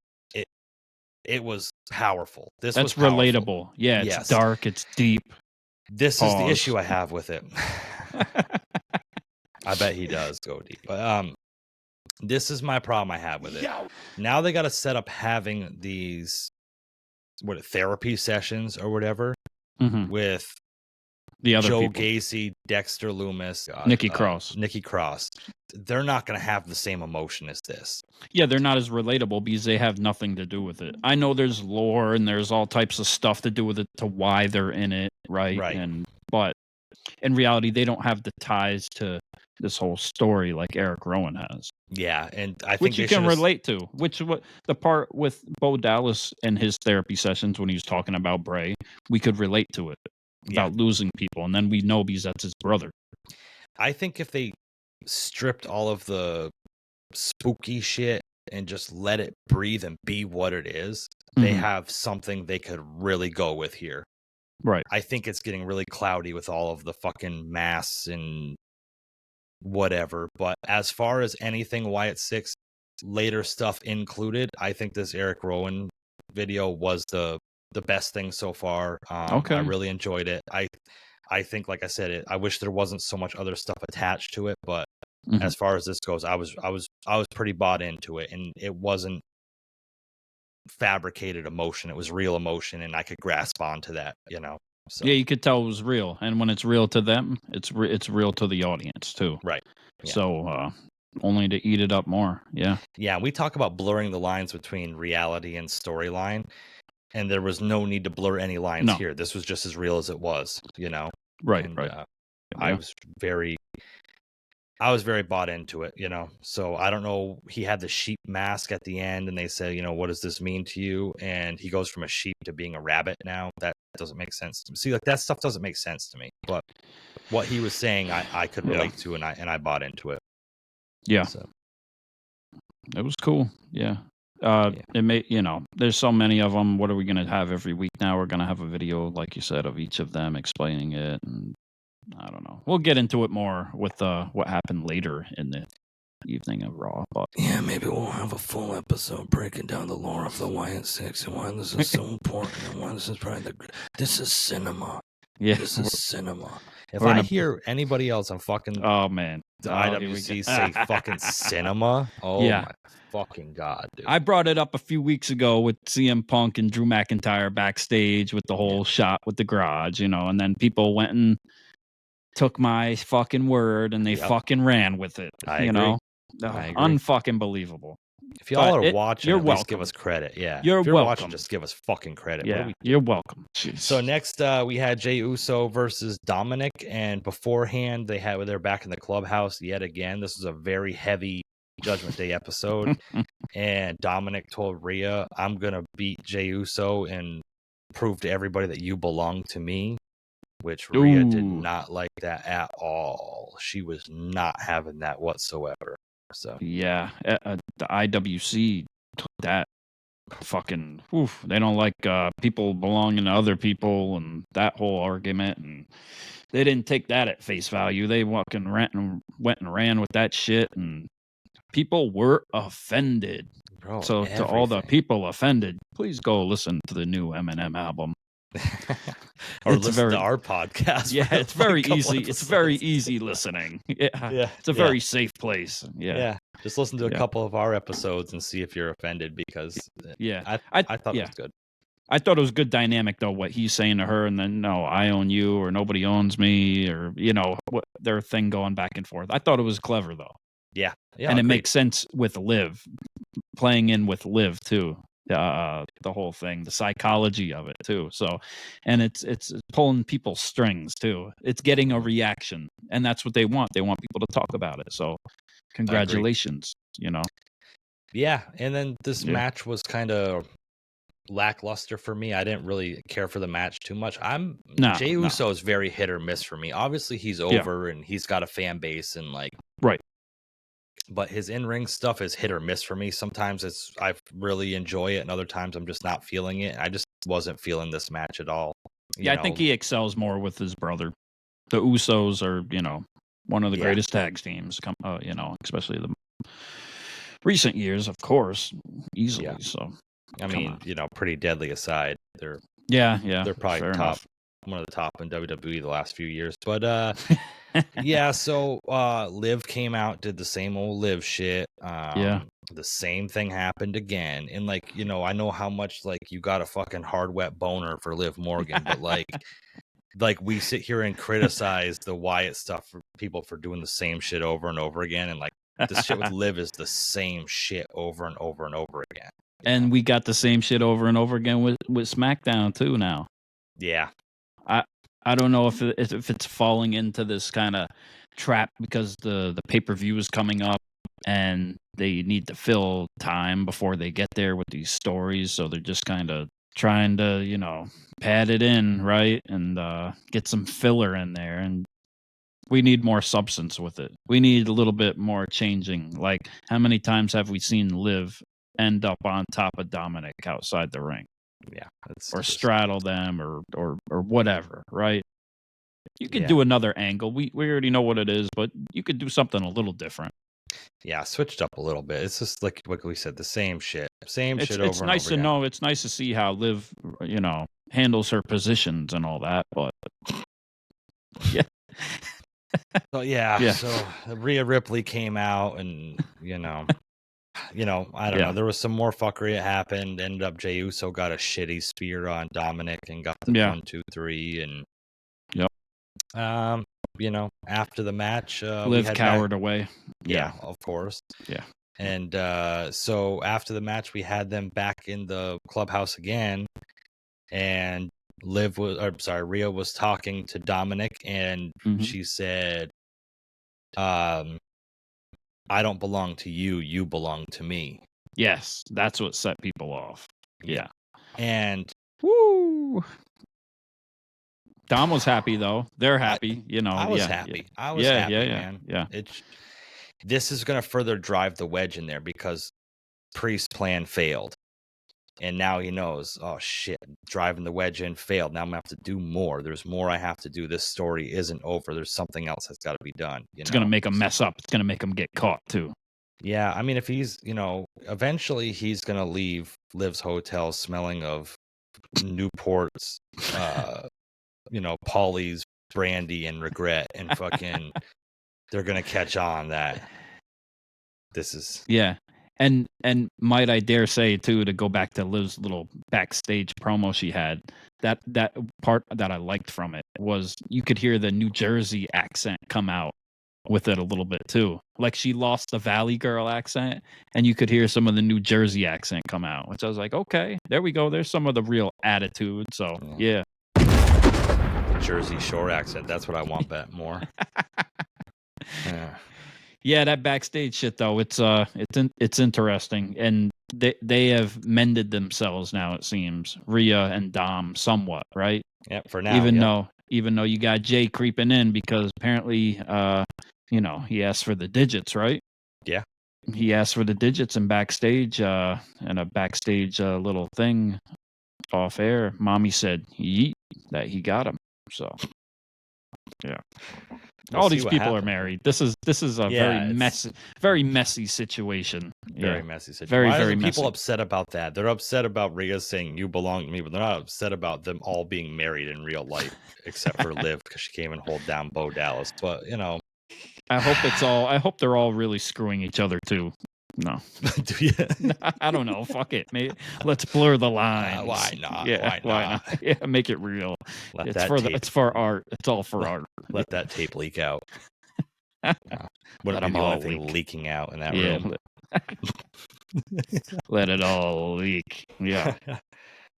it was powerful. This That's was powerful. relatable. Yeah, it's Yes. dark. It's deep. This is the Pause. issue I have with it. I bet he does go deep. But this is my problem I have with it. Now they got to set up having these therapy sessions or whatever with the other Joe people. Gacy, Dexter Loomis, Nikki Cross. Nikki Cross. They're not going to have the same emotion as this. Yeah, they're not as relatable because they have nothing to do with it. I know there's lore and there's all types of stuff to do with it to why they're in it, right? But in reality, they don't have the ties to this whole story like Eric Rowan has. Yeah, and I think which you can relate to. The part with Bo Dallas and his therapy sessions when he was talking about Bray, we could relate to it about losing people, and then we know because that's his brother. I think if they stripped all of the spooky shit and just let it breathe and be what it is, they have something they could really go with here. Right. I think it's getting really cloudy with all of the fucking masks and whatever. But as far as anything Wyatt Six later stuff included, I think this Eric Rowan video was the best thing so far. I really enjoyed it. I think, like I said, I wish there wasn't so much other stuff attached to it, but as far as this goes, I was pretty bought into it, and it wasn't fabricated emotion. It was real emotion, and I could grasp onto that, So. Yeah, you could tell it was real, and when it's real to them, it's real to the audience too. Right. Yeah. So only to eat it up more. Yeah. Yeah, we talk about blurring the lines between reality and storyline, and there was no need to blur any lines here. This was just as real as it was, Right. And, right. I was very bought into it, So I don't know. He had the sheep mask at the end, and they said, what does this mean to you? And he goes from a sheep to being a rabbit now. That doesn't make sense to me. See, like that stuff doesn't make sense to me. But what he was saying, I could relate to, and I bought into it. Yeah, so. It was cool. Yeah. It may, there's so many of them. What are we gonna have every week now? We're gonna have a video, like you said, of each of them explaining it, and I don't know. We'll get into it more with what happened later in the evening of Raw. But yeah, maybe we'll have a full episode breaking down the lore of the Wyatt Six and why this is so important and why this is probably this is cinema. Yeah, this is cinema. If I hear anybody else on fucking the IWC say fucking cinema, my fucking god, dude. I brought it up a few weeks ago with CM Punk and Drew McIntyre backstage with the whole shot with the garage, and then people went and took my fucking word and they fucking ran with it. I agree. Unfucking believable. If y'all are watching, you're at welcome. Least give us credit. Yeah. You're if you're welcome. watching, just give us fucking credit. Yeah, you're welcome. Jeez. So next we had Jey Uso versus Dominik, and beforehand they're back in the clubhouse yet again. This is a very heavy Judgment Day episode. And Dominik told Rhea, I'm gonna beat Jey Uso and prove to everybody that you belong to me. Which Rhea did not like that at all. She was not having that whatsoever. So yeah, the IWC took that fucking. They don't like people belonging to other people and that whole argument, and they didn't take that at face value. They went and ran with that shit, and people were offended. Bro, so to all the people offended, please go listen to the new Eminem album. Or listen to our podcast. Yeah, it's very easy. It's very easy listening. Yeah. It's a very safe place. Yeah. Just listen to a couple of our episodes and see if you're offended, because I thought it was good. I thought it was good dynamic though, what he's saying to her, and then no, I own you or nobody owns me, or what their thing going back and forth. I thought it was clever though. Yeah. And it makes sense with Liv, playing in with Liv too. The whole thing, the psychology of it too. So, and it's pulling people's strings too. It's getting a reaction, and that's what they want. They want people to talk about it. So, congratulations. Yeah, and then this match was kind of lackluster for me. I didn't really care for the match too much. Jey Uso is very hit or miss for me. Obviously, he's over and he's got a fan base and right. But his in-ring stuff is hit or miss for me. Sometimes I really enjoy it, and other times I'm just not feeling it. I just wasn't feeling this match at all. I think he excels more with his brother. The Usos are, one of the greatest tag teams, especially the recent years, of course, easily. So I mean, pretty deadly aside, they're probably fair top enough. one of the top in WWE the last few years. But yeah, so Liv came out, did the same old Liv shit. The same thing happened again. And I know how much you got a fucking hard wet boner for Liv Morgan, but like we sit here and criticize the Wyatt stuff for people for doing the same shit over and over again, and the shit with Liv is the same shit over and over and over again. And we got the same shit over and over again with SmackDown too now. Yeah. I don't know if it's falling into this kind of trap because the pay-per-view is coming up and they need to fill time before they get there with these stories, so they're just kind of trying to, pad it in, right? And get some filler in there. And we need more substance with it. We need a little bit more changing. Like, how many times have we seen Liv end up on top of Dominik outside the ring? Yeah. Or straddle them or whatever, right? You could do another angle. We already know what it is, but you could do something a little different. Yeah, switched up a little bit. It's just like we said, the same shit. Same shit over and over again. It's nice to know. It's nice to see how Liv, handles her positions and all that, but yeah. So Rhea Ripley came out and, I don't know. There was some more fuckery that happened. Ended up Jey Uso got a shitty spear on Dominik and got the 1, 2, 3 and after the match, Liv cowered away. Yeah, of course. Yeah. And so after the match, we had them back in the clubhouse again, and Rhea was talking to Dominik, and she said, "I don't belong to you. You belong to me." Yes, that's what set people off. Yeah. And woo. Dom was happy though. They're happy, I was happy. I was happy, man. Yeah. This is going to further drive the wedge in there because Priest's plan failed. And now he knows, oh shit, driving the wedge in failed. Now I'm going to have to do more. There's more I have to do. This story isn't over. There's something else that's got to be done. It's going to make him mess up. It's going to make him get caught too. Yeah. I mean, if he's, eventually he's going to leave Liv's hotel smelling of Newport's, Paulie's brandy and regret, and fucking they're gonna catch on that this is and might I dare say too, to go back to Liv's little backstage promo she had, that part that I liked from it was you could hear the New Jersey accent come out with it a little bit too. Like she lost the Valley Girl accent and you could hear some of the New Jersey accent come out, which I was like, okay, there we go. There's some of the real attitude. So yeah. Jersey Shore accent. That's what I want more. Yeah, that backstage shit though, it's interesting, and they have mended themselves now. It seems Rhea and Dom somewhat, right? Yeah, for now. Even though you got Jey creeping in because apparently, he asked for the digits, right? Yeah, he asked for the digits in backstage, and a backstage little thing off air. Mommy said that he got him. So, yeah. All these people are married. This is a very messy situation. Very messy situation. Very, Why very are messy. People upset about that. They're upset about Rhea saying you belong to me, but they're not upset about them all being married in real life, except for Liv because she came and hold down Bo Dallas. But I hope they're all really screwing each other too. No. Do you? I don't know. Fuck it. Maybe let's blur the lines. Why not? Yeah, why not? Yeah, make it real. It's for art. It's all for art. Let that tape leak out. Wouldn't be the only thing leaking out in that room. Let it all leak. Yeah.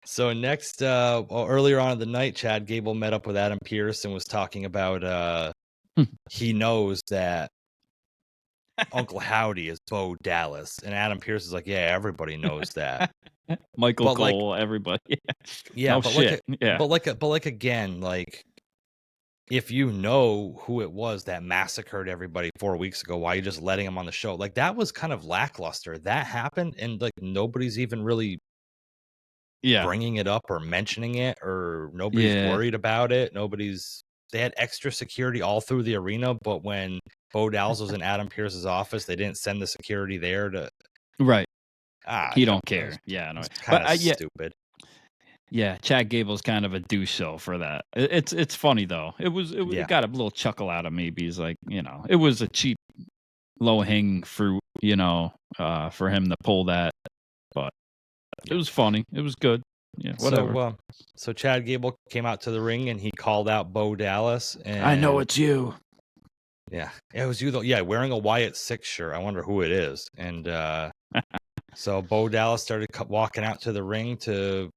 So next, earlier on in the night, Chad Gable met up with Adam Pearce and was talking about he knows that Uncle Howdy is Bo Dallas, and Adam Pearce is like, yeah, everybody knows that. Michael Cole, everybody. Yeah, no but shit. But again, if you know who it was that massacred everybody 4 weeks ago, why are you just letting him on the show? That was kind of lackluster. That happened, and nobody's even really bringing it up or mentioning it, or nobody's worried about it. They had extra security all through the arena, but when Bo Dallas was in Adam Pearce's office, they didn't send the security there to. Right. He don't care. Yeah, no. Kind of stupid. Yeah, Chad Gable's kind of a douche show for that. It's funny though. It got a little chuckle out of me because like, it was a cheap low hanging fruit, for him to pull that. But it was funny. It was good. Yeah, whatever. So Chad Gable came out to the ring and he called out Bo Dallas. And I know it's you. Yeah, it was you though. Yeah, wearing a Wyatt Six shirt. I wonder who it is. And so Bo Dallas started walking out to the ring to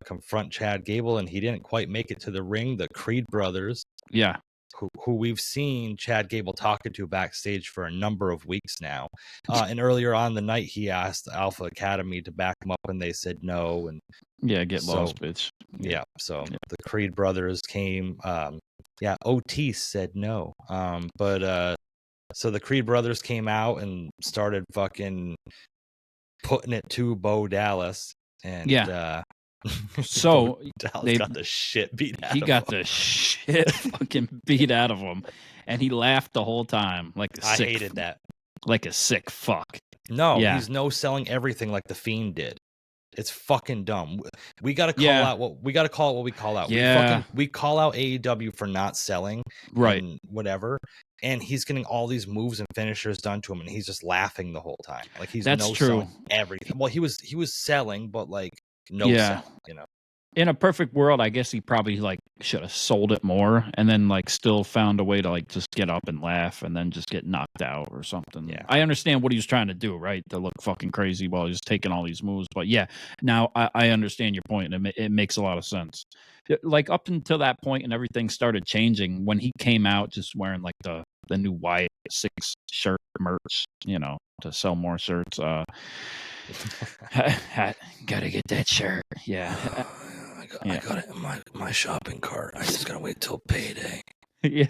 confront Chad Gable, and he didn't quite make it to the ring. The Creed brothers, who we've seen Chad Gable talking to backstage for a number of weeks now. And earlier on the night, he asked Alpha Academy to back him up, and they said no. And get lost, bitch. Yeah, so the Creed brothers came. Otis said no. So the Creed brothers came out and started fucking putting it to Bo Dallas. And so Dallas got the shit beat out of him. He got the shit fucking beat out of him. And he laughed the whole time like a sick. I hated that. Like a sick fuck. No, he's no-selling everything like The Fiend did. It's fucking dumb. We got to call out what we call it. What we call out. Yeah, we call out AEW for not selling, right? And whatever. And he's getting all these moves and finishers done to him, and he's just laughing the whole time. Like he's selling everything. Well, he was selling, but like selling, In a perfect world, I guess he probably like should have sold it more, and then like still found a way to like just get up and laugh, and then just get knocked out or something. Yeah, I understand what he was trying to do, right? To look fucking crazy while he's taking all these moves. But yeah, now I understand your point, and it makes a lot of sense. Like up until that point, and everything started changing when he came out, just wearing like the new Wyatt Six shirt merch, to sell more shirts. Gotta get that shirt. Yeah. I got it in my shopping cart. I just gotta wait till payday. Yeah.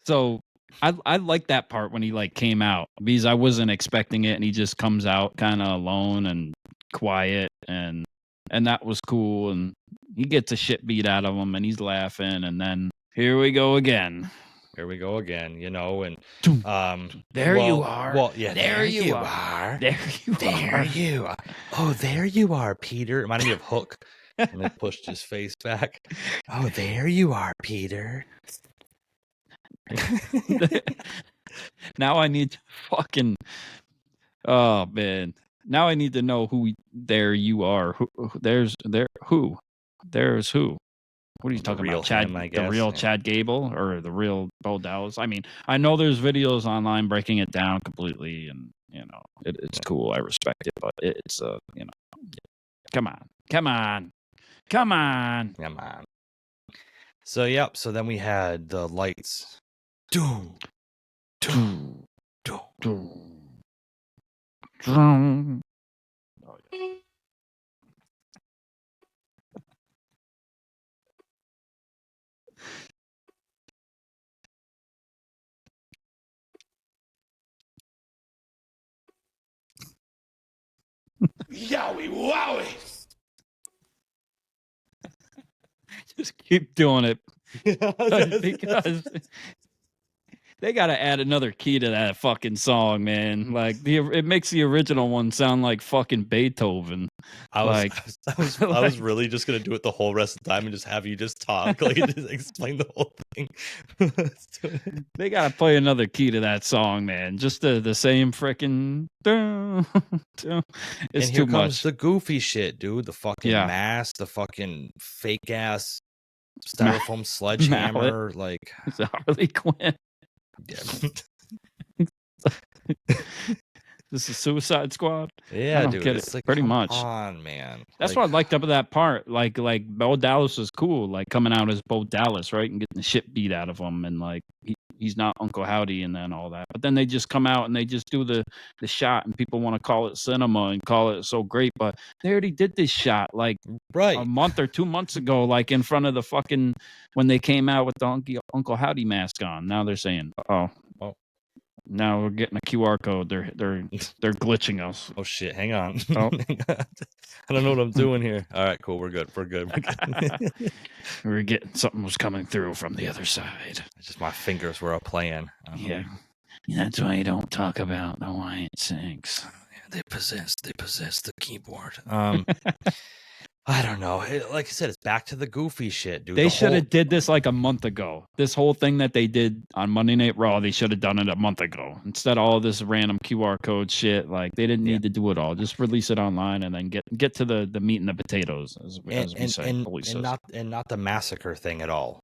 So I like that part when he like came out because I wasn't expecting it, and he just comes out kind of alone and quiet, and that was cool. And he gets a shit beat out of him, and he's laughing, and then here we go again. And there you are. Well, yeah, there you are. Oh, there you are, Peter. It reminded me of Hook. And then pushed his face back. Oh, there you are, Peter. Now I need to fucking. Oh man! Now I need to know who. There you are. There's who. There's who. What are you talking about? Chad, the real Chad Gable or the real Bo Dallas? I mean, I know there's videos online breaking it down completely, and it's cool. I respect it, but it's come on. So then we had the lights. Doom. Yowie wowie! Just keep doing it because they got to add another key to that fucking song, man. Like it makes the original one sound like fucking Beethoven. I was really just gonna do it the whole rest of the time and just have you just talk, like just explain the whole thing. They gotta play another key to that song, man. Just the same freaking. It's and here too comes much. The goofy shit, dude. The fucking mask, the fucking fake ass styrofoam sledgehammer, like it's Harley Quinn. Yeah. This is Suicide Squad. Yeah, dude. It's like, pretty much. Come on, man. That's what I liked about that part. Like Bo Dallas was cool, like coming out as Bo Dallas, right, and getting the shit beat out of him, and like he's not Uncle Howdy, and then all that. But then they just come out and they just do the shot, and people want to call it cinema and call it so great, but they already did this shot like a month or 2 months ago, like in front of the fucking when they came out with the Uncle Howdy mask on. Now they're saying, oh. Now we're getting a QR code. They're glitching us. Oh shit! Hang on. Oh. I don't know what I'm doing here. All right, cool. We're good. We're getting something was coming through from the other side. Just my fingers were playing. Yeah, that's why you don't talk about the Wyatt Six. They possess the keyboard. I don't know. Like I said, it's back to the goofy shit, dude. They should have did this like a month ago. This whole thing that they did on Monday Night Raw, they should have done it a month ago. Instead of all this random QR code shit, like they didn't need to do it all. Just release it online and then get to the meat and the potatoes, as we say. And not the massacre thing at all.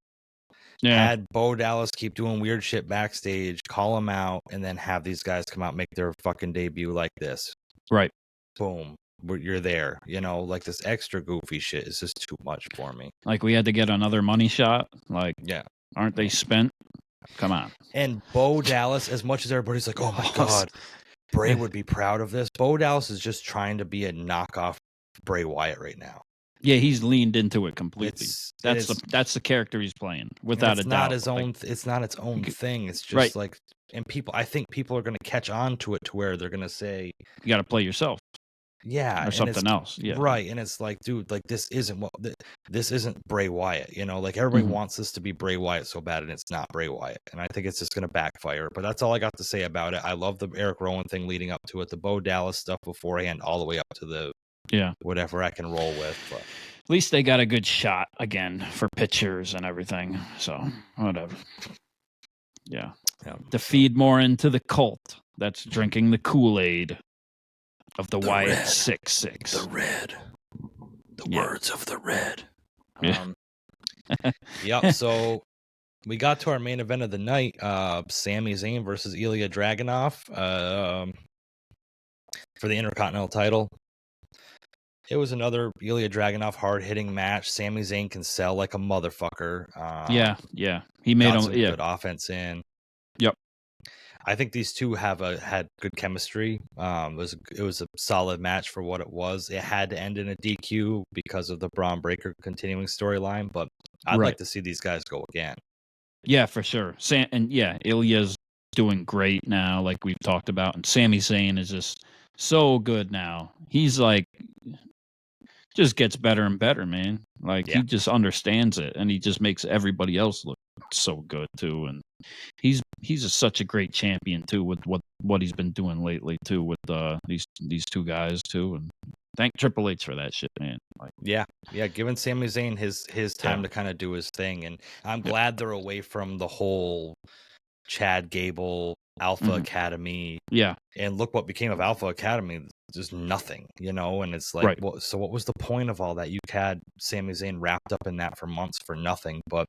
Yeah. Had Bo Dallas keep doing weird shit backstage, call him out, and then have these guys come out and make their fucking debut like this. Right. Boom. You're there. Like this extra goofy shit is just too much for me. Like we had to get another money shot. Like, aren't they spent? Come on. And Bo Dallas, as much as everybody's like, oh my God, Bray would be proud of this. Bo Dallas is just trying to be a knockoff Bray Wyatt right now. Yeah, he's leaned into it completely. That's the character he's playing, without a doubt. It's not its own thing. It's just like, and I think people are going to catch on to it to where they're going to say, you got to play yourself. Yeah, or something else. Yeah, right. And it's like, dude, like this isn't Bray Wyatt. Like everybody wants this to be Bray Wyatt so bad, and it's not Bray Wyatt. And I think it's just going to backfire. But that's all I got to say about it. I love the Eric Rowan thing leading up to it, the Bo Dallas stuff beforehand, all the way up to the whatever I can roll with. But at least they got a good shot again for pictures and everything. So whatever. Yeah. To feed more into the cult that's drinking the Kool-Aid of the Wyatt Six. The red. The words of the red. Yep. So we got to our main event of the night, Sami Zayn versus Ilya Dragunov for the Intercontinental title. It was another Ilya Dragunov hard-hitting match. Sami Zayn can sell like a motherfucker. He made some good offense in. Yep. I think these two had good chemistry. It was a solid match for what it was. It had to end in a DQ because of the Braun Breaker continuing storyline, but I'd like to see these guys go again. Yeah, for sure. Ilya's doing great now, like we've talked about, and Sami Zayn is just so good now. He's like, just gets better and better, man. Like he just understands it, and he just makes everybody else look so good too. And he's such a great champion too, with what he's been doing lately too, with these two guys too. And thank Triple H for that shit, man. Like, giving Sami Zayn his time to kind of do his thing, and I'm glad they're away from the whole Chad Gable Alpha Academy. Yeah, and look what became of Alpha Academy. Just nothing, and it's like, so what was the point of all that? You had Sami Zayn wrapped up in that for months for nothing. But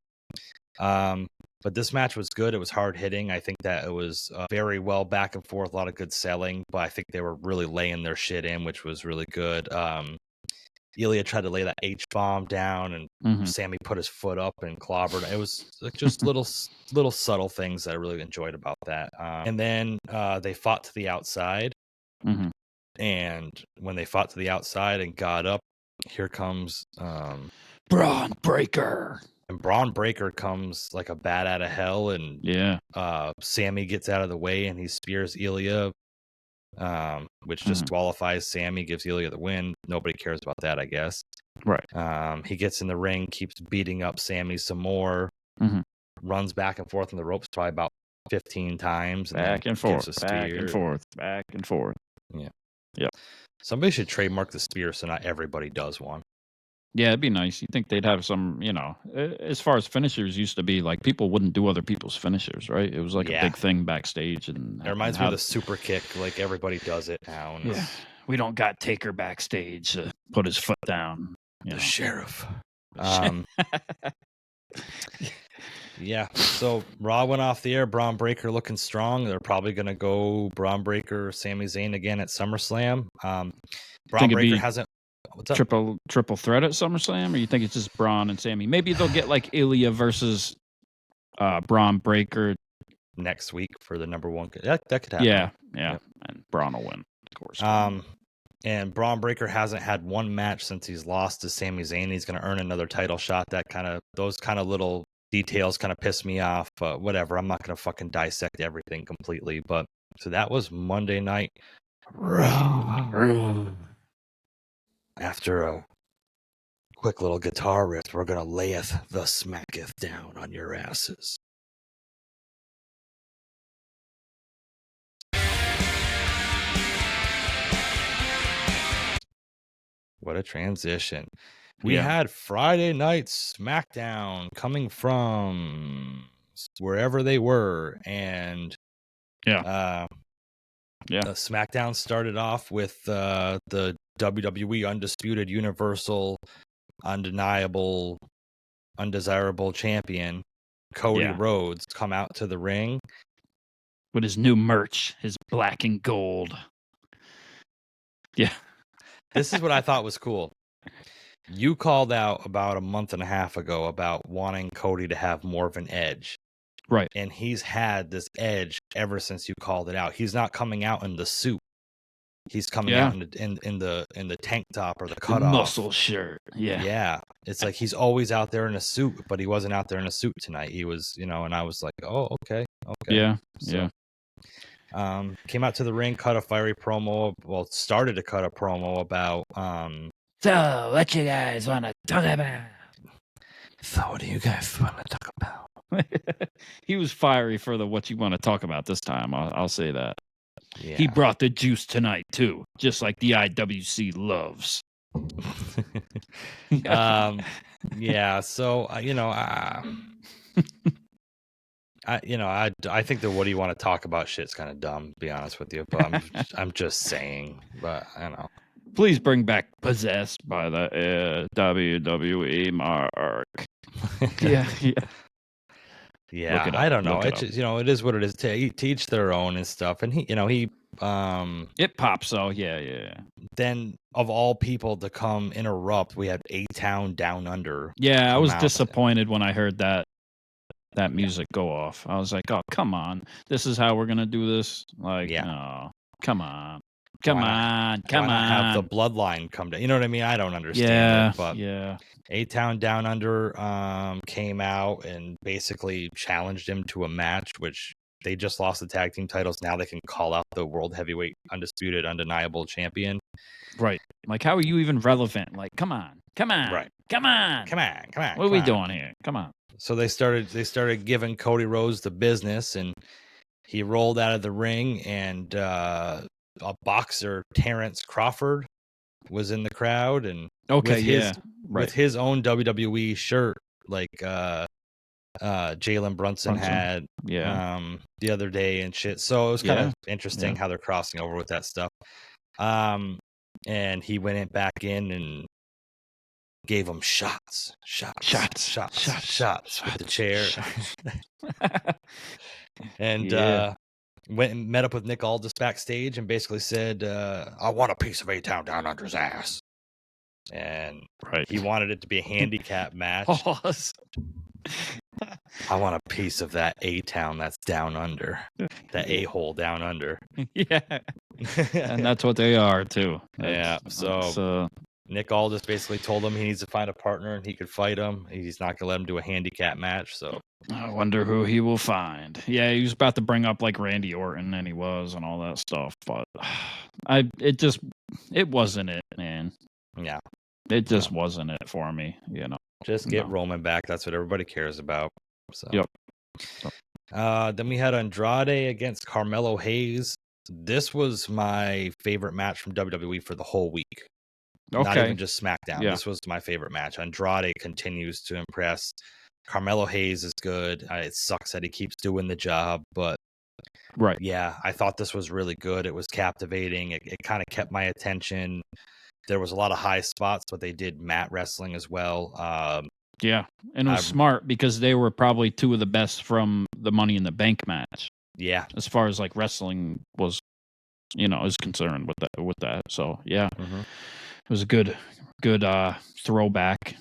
this match was good. It was hard hitting. I think that it was very well back and forth, a lot of good selling, but I think they were really laying their shit in, which was really good. Ilya tried to lay that H-bomb down, and Sami put his foot up and clobbered. It was just little subtle things that I really enjoyed about that. And then they fought to the outside. And when they fought to the outside and got up, here comes Braun Breaker. And Braun Breaker comes like a bat out of hell, and Sami gets out of the way and he spears Ilya, which disqualifies Sami, gives Ilya the win. Nobody cares about that, I guess. Right. He gets in the ring, keeps beating up Sami some more, runs back and forth on the ropes probably about 15 times. Back and forth. Yeah. Yep. Somebody should trademark the spear so not everybody does one. Yeah, it'd be nice. You think they'd have some, as far as finishers used to be, like people wouldn't do other people's finishers, right? It was like a big thing backstage. And it reminds me of the super kick. Like everybody does it now. And we don't got Taker backstage to put his foot down. The sheriff. Yeah, so Raw went off the air. Braun Breaker looking strong. They're probably going to go Braun Breaker, Sami Zayn again at SummerSlam. Braun Breaker hasn't. What's up? Triple threat at SummerSlam, or you think it's just Braun and Sami? Maybe they'll get like Ilya versus Braun Breaker next week for the number one. That could happen. Yeah, and Braun will win, of course. And Braun Breaker hasn't had one match since he's lost to Sami Zayn. He's going to earn another title shot. Those kind of little details kind of piss me off, but whatever. I'm not going to fucking dissect everything completely. But so that was Monday Night Raw. After a quick little guitar riff, we're going to layeth the smacketh down on your asses. What a transition. We Yeah. had Friday Night SmackDown coming from wherever they were. And Yeah. SmackDown started off with the WWE Undisputed Universal Undeniable Undesirable Champion Cody Yeah. Rhodes come out to the ring. With his new merch, his black and gold. Yeah. This is what I thought was cool. You called out about a month and a half ago about wanting Cody to have more of an edge. Right. And he's had this edge ever since you called it out. He's not coming out in the suit. He's coming out in the tank top or the cutoff muscle shirt. Yeah. Yeah. It's like he's always out there in a suit, but he wasn't out there in a suit tonight. He was, and I was like, oh, okay. Yeah. So, came out to the ring, cut a fiery promo. Well, started to cut a promo about So, what you guys want to talk about? So, what do you guys want to talk about? He was fiery for the what you want to talk about this time. I'll say that. Yeah. He brought the juice tonight too, just like the IWC loves. Yeah. So I think the what do you want to talk about shit's kind of dumb, to be honest with you. But I'm just saying. But I don't know. Please bring back Possessed by the WWE Mark. Yeah. Yeah, I don't know. It's just, it is what it is. To each their own and stuff. And he it pops. So yeah. Then of all people to come interrupt, we had A-Town Down Under. Yeah, I was disappointed when I heard that music go off. I was like, oh, come on. This is how we're going to do this? Like, no, come on. Come on. Have the bloodline come down. You know what I mean? I don't understand it, but A-Town Down Under came out and basically challenged him to a match, which they just lost the tag team titles. Now they can call out the World Heavyweight Undisputed Undeniable Champion. Right. Like, how are you even relevant? Like, come on. Right. Come on. What are we doing here? Come on. So they started giving Cody Rhodes the business, and he rolled out of the ring, and a boxer, Terrence Crawford, was in the crowd, and with his own WWE shirt, like Jalen Brunson had the other day and shit. So it was kind of interesting how they're crossing over with that stuff. And he went back in and gave him shots with the chair. And went and met up with Nick Aldis backstage and basically said, I want a piece of A-Town Down Under's ass. And he wanted it to be a handicap match. I want a piece of that A-Town that's down under. That A-hole down under. Yeah. And that's what they are, too. So Nick Aldis basically told him he needs to find a partner and he could fight him. He's not going to let him do a handicap match. So I wonder who he will find. Yeah, he was about to bring up like Randy Orton, and he was, and all that stuff. But it wasn't it, man. Yeah. It just wasn't it for me, Just get Roman back. That's what everybody cares about. So. Yep. Then we had Andrade against Carmelo Hayes. This was my favorite match from WWE for the whole week. Okay. Not even just SmackDown. This was my favorite match. Andrade continues to impress. Carmelo Hayes is good. It sucks that he keeps doing the job, but yeah, I thought this was really good. It was captivating. It kind of kept my attention. There was a lot of high spots, but they did mat wrestling as well. And it was smart because they were probably two of the best from the Money in the Bank match. Yeah, as far as like wrestling was, is concerned with that. So yeah, it was a good throwback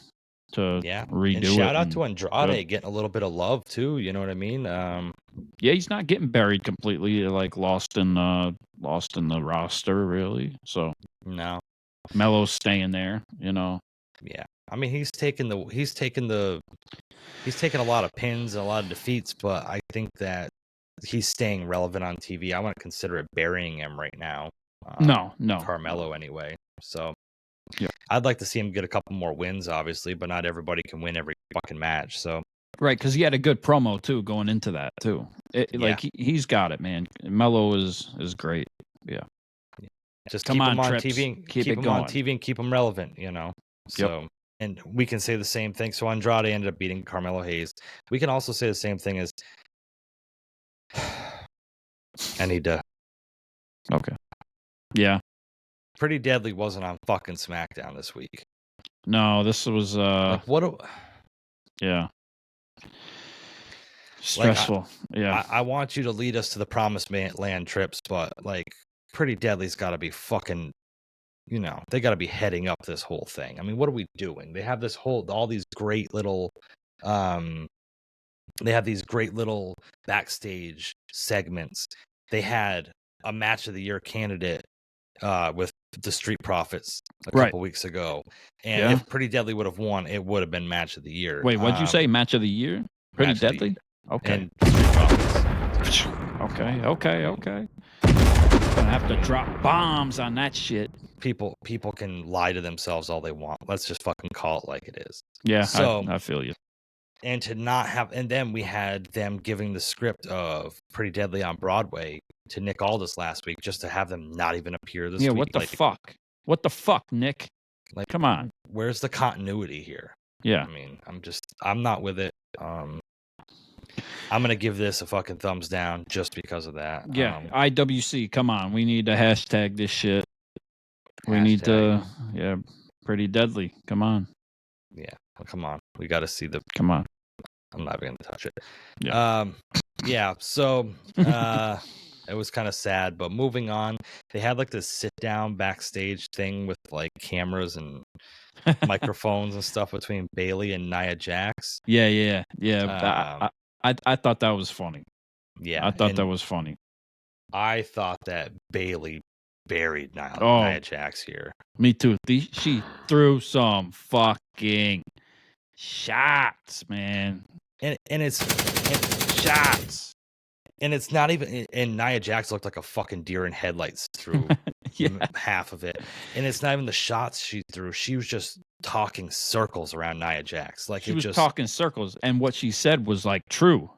to redo and it. Shout out to Andrade getting a little bit of love too. You know what I mean? He's not getting buried completely, like lost in the roster really. So no. Melo's staying there, Yeah. I mean, he's taken a lot of pins and a lot of defeats, but I think that he's staying relevant on TV. I wouldn't consider it burying him right now. No. Carmelo anyway. So I'd like to see him get a couple more wins, obviously, but not everybody can win every fucking match. So right, because he had a good promo too going into that too. Like he's got it, man. Melo is great. Yeah. Just Come keep on, them on Trips. TV and Keep it them on going. TV and keep them relevant, you know. So and we can say the same thing. So Andrade ended up beating Carmelo Hayes. We can also say the same thing as I need to. Okay. Yeah. Pretty Deadly wasn't on fucking SmackDown this week. No, this was Like what? yeah. Stressful. Yeah. I want you to lead us to the promised land Trips, but like Pretty Deadly's got to be fucking, you know, they got to be heading up this whole thing. I mean, what are we doing? They have this all these great little, they have these great little backstage segments. They had a match of the year candidate with the Street Profits a couple weeks ago, and if Pretty Deadly would have won, it would have been match of the year. Wait, what'd you say? Match of the year? Pretty Deadly? Okay. And Street Profits. Okay. Gonna have to drop bombs on that shit. People can lie to themselves all they want. Let's just fucking call it like it is. Yeah, so I feel you. And to not have, and then we had them giving the script of Pretty Deadly on Broadway to Nick Aldis last week, just to have them not even appear this week. Yeah, what the fuck? What the fuck, Nick? Like, come on. Where's the continuity here? Yeah. I mean, I'm not with it. I'm gonna give this a fucking thumbs down just because of that. Yeah, IWC, come on. We need to hashtag this shit. We need to, Pretty Deadly. Come on. Yeah, well, come on. We got to see the. Come on. I'm not even gonna touch it. Yeah. Yeah. So, it was kind of sad, but moving on, they had like this sit down backstage thing with like cameras and microphones and stuff between Bayley and Nia Jax. Yeah. I thought that was funny. Yeah, I thought that was funny. I thought that Bayley buried Nia Jax here. Me too. She threw some fucking shots, man. And it's shots. And it's not even. And Nia Jax looked like a fucking deer in headlights through half of it. And it's not even the shots she threw. She was just talking circles around Nia Jax. Like she was talking circles, and what she said was like true.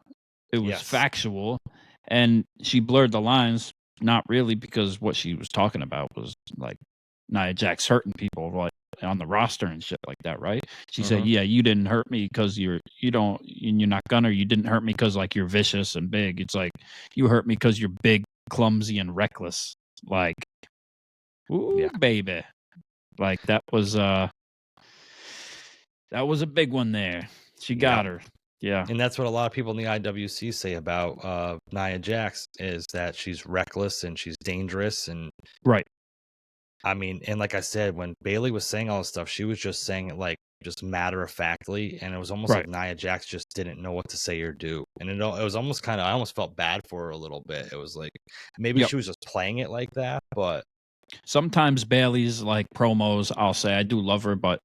It was factual, and she blurred the lines. Not really, because what she was talking about was like Nia Jax hurting people like on the roster and shit like that, right? She said, "Yeah, you didn't hurt me because you're not gonna. You didn't hurt me because like you're vicious and big. It's like you hurt me because you're big, clumsy, and reckless. Like, ooh, baby, like that was a big one there. She got her." Yeah. And that's what a lot of people in the IWC say about Nia Jax, is that she's reckless and she's dangerous. And right. I mean, and like I said, when Bayley was saying all this stuff, she was just saying it like just matter-of-factly, and it was almost like Nia Jax just didn't know what to say or do. And it was almost kind of, I almost felt bad for her a little bit. It was like, maybe she was just playing it like that, but... Sometimes Bayley's like promos, I'll say, I do love her, but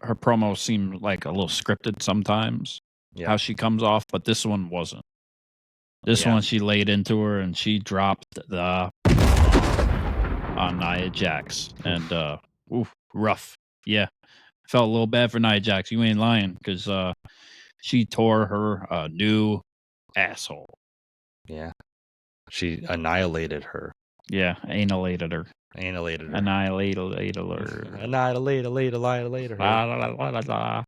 her promos seem like a little scripted sometimes. Yeah. How she comes off, but this one wasn't. This one, she laid into her and she dropped the on Nia Jax, and rough. Yeah, felt a little bad for Nia Jax. You ain't lying, because she tore her new asshole. Yeah, she annihilated her. Yeah, annihilated her. Annihilated her. Annihilated her. Annihilated her.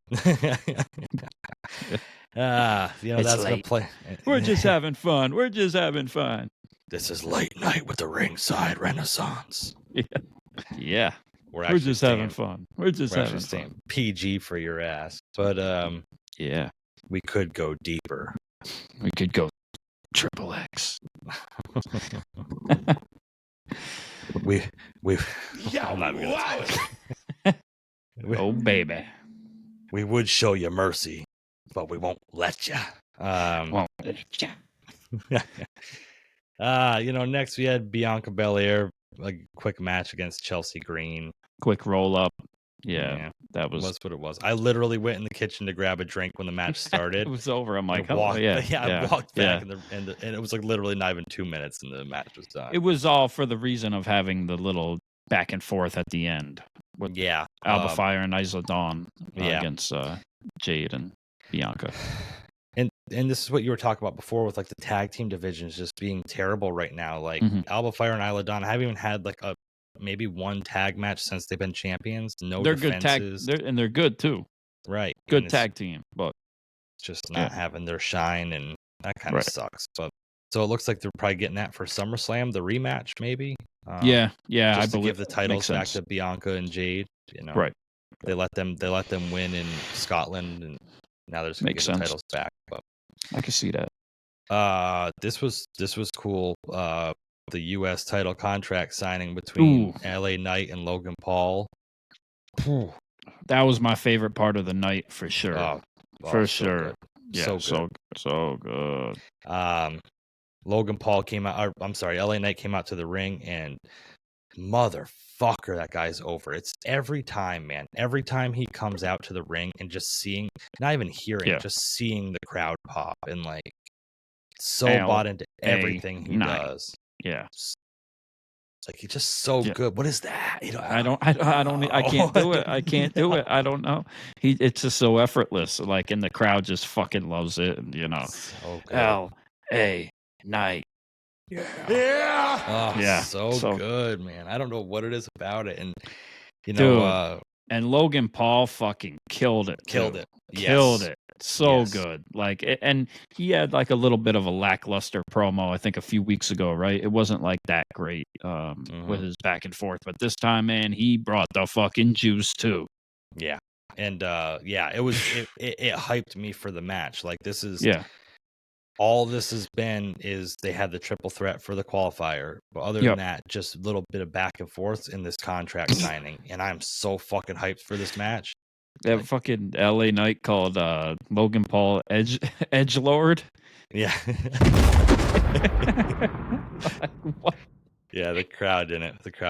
That's gonna play. We're just having fun. We're just having fun. This is late night with the Ringside Renaissance. Yeah. We're just having fun. We're just having fun. PG for your ass. But yeah, we could go deeper. We could go triple X. Oh baby. We would show you mercy, but we won't let you. Won't let you. Next we had Bianca Belair, a quick match against Chelsea Green. Quick roll up. Yeah, that was what it was. I literally went in the kitchen to grab a drink when the match started. It was over. I'm like, I walked back, and it was like literally not even 2 minutes, and the match was done. It was all for the reason of having the little back and forth at the end. With Alba Fire and Isla Dawn against Jade and Bianca. And this is what you were talking about before with like the tag team divisions just being terrible right now. Like Alba Fire and Isla Dawn haven't even had like a maybe one tag match since they've been champions. No They're good tag, defenses. they're good too. Right. Good And tag team, but it's just not having their shine, and that kind of Right. sucks. But so it looks like they're probably getting that for SummerSlam, the rematch, maybe. yeah, I Just to believe give the titles back sense. to Bianca and Jade. Right. They let them win in Scotland, and now they're just gonna Makes give the sense. titles back. But I can see that. this was cool. The U.S. title contract signing between LA Knight and Logan Paul. That was my favorite part of the night for sure. For so sure. good. Yeah, so good. Logan Paul came out. Or, I'm sorry, LA Knight came out to the ring, and motherfucker, that guy's over. It's every time, man. Every time he comes out to the ring and just seeing, not even hearing, just seeing the crowd pop and like bought into everything he does. Yeah. It's like he's just so good. What is that? I can't do it. I can't do it. I don't know. It's just so effortless. Like, and the crowd just fucking loves it. And So good. LA Knight. Yeah. So good, man. I don't know what it is about it. And and Logan Paul fucking killed it. Killed it. So good. Like, and he had like a little bit of a lackluster promo, I think, a few weeks ago, right? It wasn't like that great with his back and forth. But this time, man, he brought the fucking juice too. Yeah. And it was it hyped me for the match. Like, this is all this has been is they had the triple threat for the qualifier. But other than that, just a little bit of back and forth in this contract signing. And I'm so fucking hyped for this match. That fucking LA Knight called Logan Paul Edgelord. Yeah. What? Yeah, the crowd didn't pick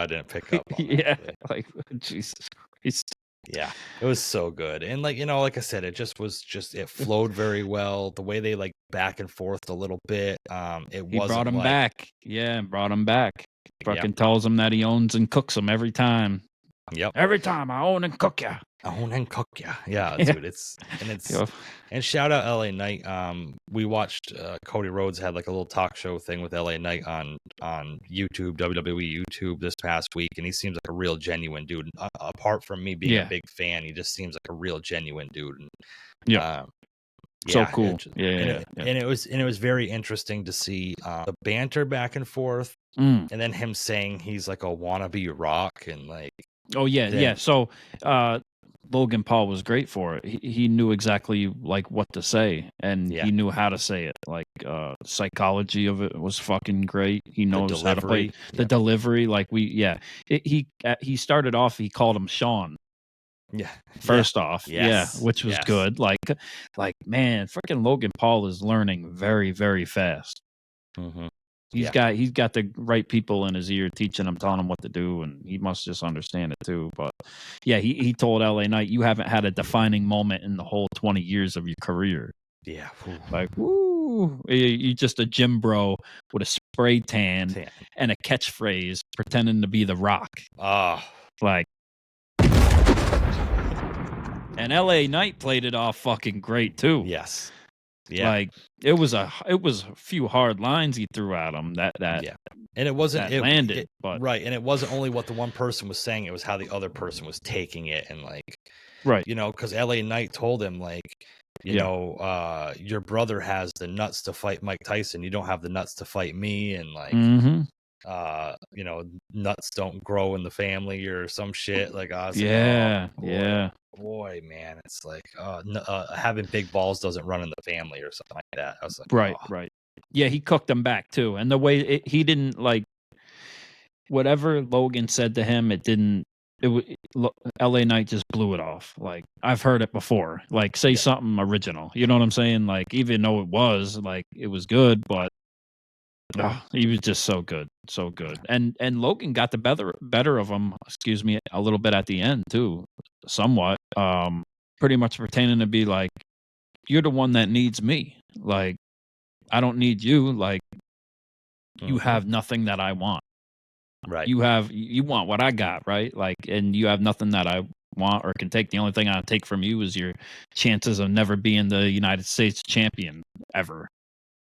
up on that. Like, Jesus Christ. Yeah, it was so good. And like I said, it flowed very well. The way they like back and forth a little bit. He brought him back. Yeah, brought him back. Fucking tells him that he owns and cooks him every time. Yep. Every time I own and cook ya. Yeah, dude. And shout out LA Knight. We watched Cody Rhodes had like a little talk show thing with LA Knight on YouTube, WWE YouTube this past week, and he seems like a real genuine dude. Apart from me being a big fan, he just seems like a real genuine dude. And, so cool. And it was very interesting to see the banter back and forth, and then him saying he's like a wannabe Rock and like. Oh yeah. So Logan Paul was great for it. He knew exactly like what to say, and he knew how to say it. Like psychology of it was fucking great. He knows how to play the delivery. Like he started off. He called him Sean. Yeah. First off, which was good. Like man, freaking Logan Paul is learning very, very fast. Mm-hmm. He's got the right people in his ear teaching him, telling him what to do, and he must just understand it too. But yeah, he told LA Knight, you haven't had a defining moment in the whole 20 years of your career. Yeah. Like, woo, you just a gym bro with a spray tan and a catchphrase pretending to be the Rock. Like, and LA Knight played it off fucking great too. Yes. Yeah. Like it was a few hard lines he threw at him that and it wasn't it landed, but right, and it wasn't only what the one person was saying, it was how the other person was taking it, and like because LA Knight told him like your brother has the nuts to fight Mike Tyson, you don't have the nuts to fight me, and like nuts don't grow in the family or some shit like boy, man, it's like having big balls doesn't run in the family or something like that. I was like, right. Yeah, he cooked him back too, and the way he didn't like whatever Logan said to him, it didn't. LA Knight just blew it off. Like I've heard it before. Like say something original. You know what I'm saying? Like even though it was good, but he was just so good. And Logan got the better of him. Excuse me, a little bit at the end too, somewhat. Pretty much pretending to be like, you're the one that needs me. Like I don't need you. Like you have nothing that I want. Right. You want what I got, right? Like, and you have nothing that I want or can take. The only thing I take from you is your chances of never being the United States champion ever.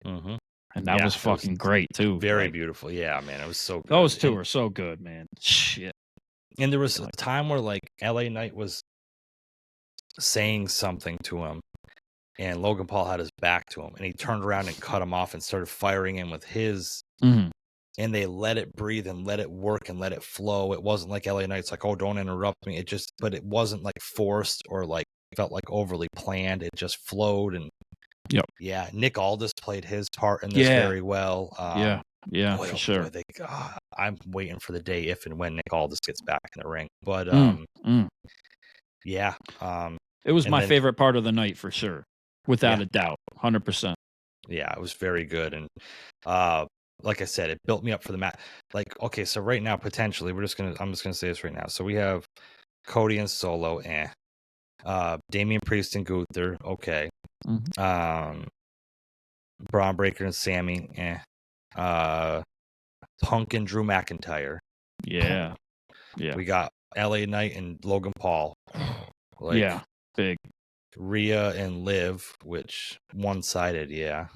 Mm-hmm. And that was fucking great, too. Very beautiful. Yeah, man. It was so good. Those two are so good, man. Shit. And there was a time where, like, LA Knight was saying something to him, and Logan Paul had his back to him, and he turned around and cut him off and started firing him with his. Mm-hmm. And they let it breathe and let it work and let it flow. It wasn't like LA Knight's like, oh, don't interrupt me. But it wasn't like forced or like felt like overly planned. It just flowed. And yeah, Nick Aldis played his part in this very well. Boy, for sure. I'm waiting for the day if and when Nick Aldis gets back in the ring. But yeah, it was my favorite part of the night for sure, without a doubt, 100%. Yeah, it was very good, and like I said, it built me up for the match. Like, okay, so right now, potentially, I'm just gonna say this right now. So we have Cody and Solo, Damian Priest and Gunther, okay. Mm-hmm. Braun Breaker and Sami, Punk and Drew McIntyre. Yeah. Yeah. We got LA Knight and Logan Paul. Big. Rhea and Liv, which one-sided, Yeah,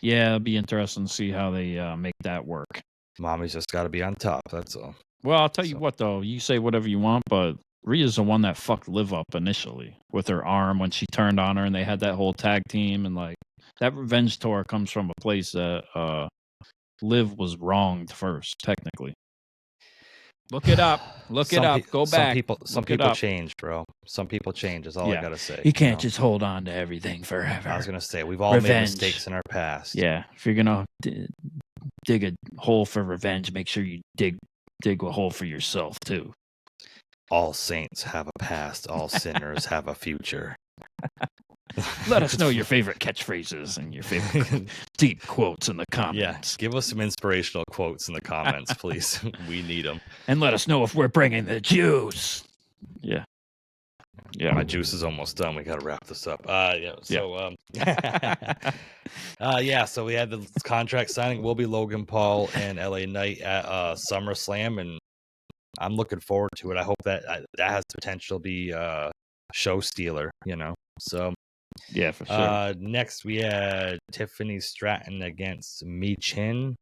it'll be interesting to see how they make that work. Mommy's just got to be on top, that's all. Well, I'll tell you what, though. You say whatever you want, but Rhea's the one that fucked Liv up initially with her arm when she turned on her, and they had that whole tag team, and like that revenge tour comes from a place that Liv was wronged first, technically. Look it up. Look it up. Go back. Some people change, bro. Some people change is all I gotta say. You can't just hold on to everything forever. I was gonna say we've all made mistakes in our past. Yeah, if you're gonna dig a hole for revenge, make sure you dig a hole for yourself too. All saints have a past. All sinners have a future. Let us know your favorite catchphrases and your favorite deep quotes in the comments. Yeah, give us some inspirational quotes in the comments, please. We need them. And let us know if we're bringing the juice. Yeah. My juice is almost done. We got to wrap this up. So we had the contract signing. Will be Logan Paul and LA Knight at SummerSlam, and I'm looking forward to it. I hope that has potential to be show stealer, So yeah, for sure. Next we had Tiffany Stratton against Mea Ying.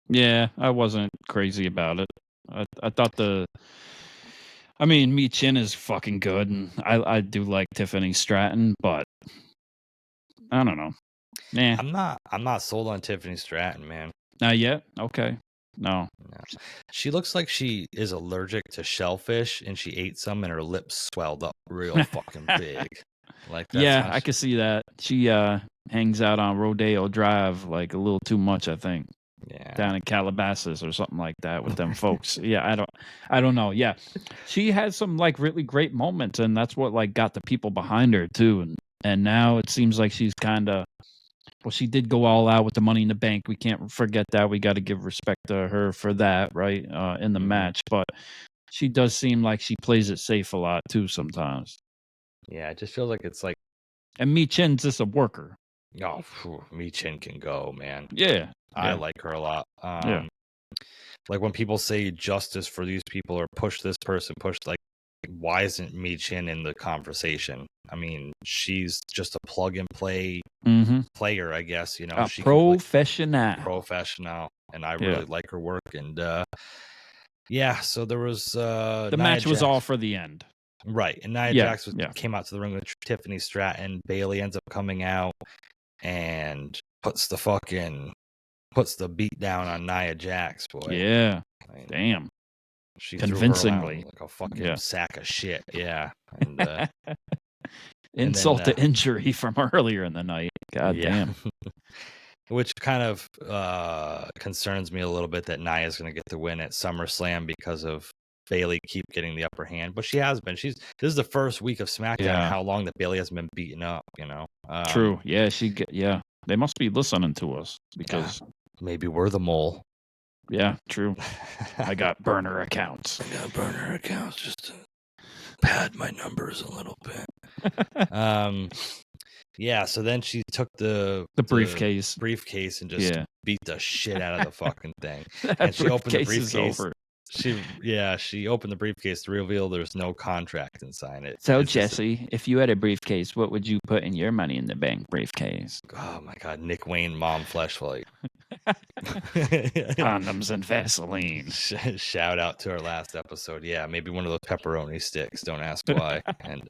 Yeah, I wasn't crazy about it. I thought Mea Ying is fucking good, and I do like Tiffany Stratton, but I don't know. Nah. I'm not sold on Tiffany Stratton, man. Not yet? Okay. No. She looks like she is allergic to shellfish, and she ate some, and her lips swelled up real fucking big. Like I can see that. She hangs out on Rodeo Drive like a little too much, I think. Yeah. Down in Calabasas or something like that with them folks. Yeah, I don't know. Yeah. She had some like really great moments, and that's what like got the people behind her too. And now it seems like she's kinda she did go all out with the Money in the Bank. We can't forget that. We got to give respect to her for that, right? In the match. But she does seem like she plays it safe a lot too sometimes. Yeah, it just feels like it's like. And Mea Ying's just a worker. Oh, Mea Ying can go, man. Yeah. I like her a lot. Like when people say justice for these people or push this person, like, why isn't Mea Ying in the conversation? I mean, she's just a plug and play player, I guess. She professional. And I really like her work. And so there was the match was all for the end. Right, and Nia Jax came out to the ring with Tiffany Stratton. Bayley ends up coming out and puts the beat down on Nia Jax, boy. Yeah, damn. She convincingly like a fucking sack of shit. Yeah, and, insult to injury from earlier in the night. God damn. Which kind of concerns me a little bit that Nia's going to get the win at SummerSlam because of Bayley keep getting the upper hand, but she has been. This is the first week of SmackDown. And how long that Bayley hasn't been beaten up? True. Yeah, they must be listening to us because maybe we're the mole. Yeah, true. I got burner accounts. Just to pad my numbers a little bit. So then she took the briefcase and just beat the shit out of the fucking thing. And she opened the briefcase. She opened the briefcase to reveal there's no contract inside it. So, It's just Jesse, if you had a briefcase, what would you put in your Money in the Bank briefcase? oh my god, Nick Wayne mom fleshlight. Condoms and Vaseline. Shout out to our last episode. Yeah, maybe one of those pepperoni sticks. Don't ask why. And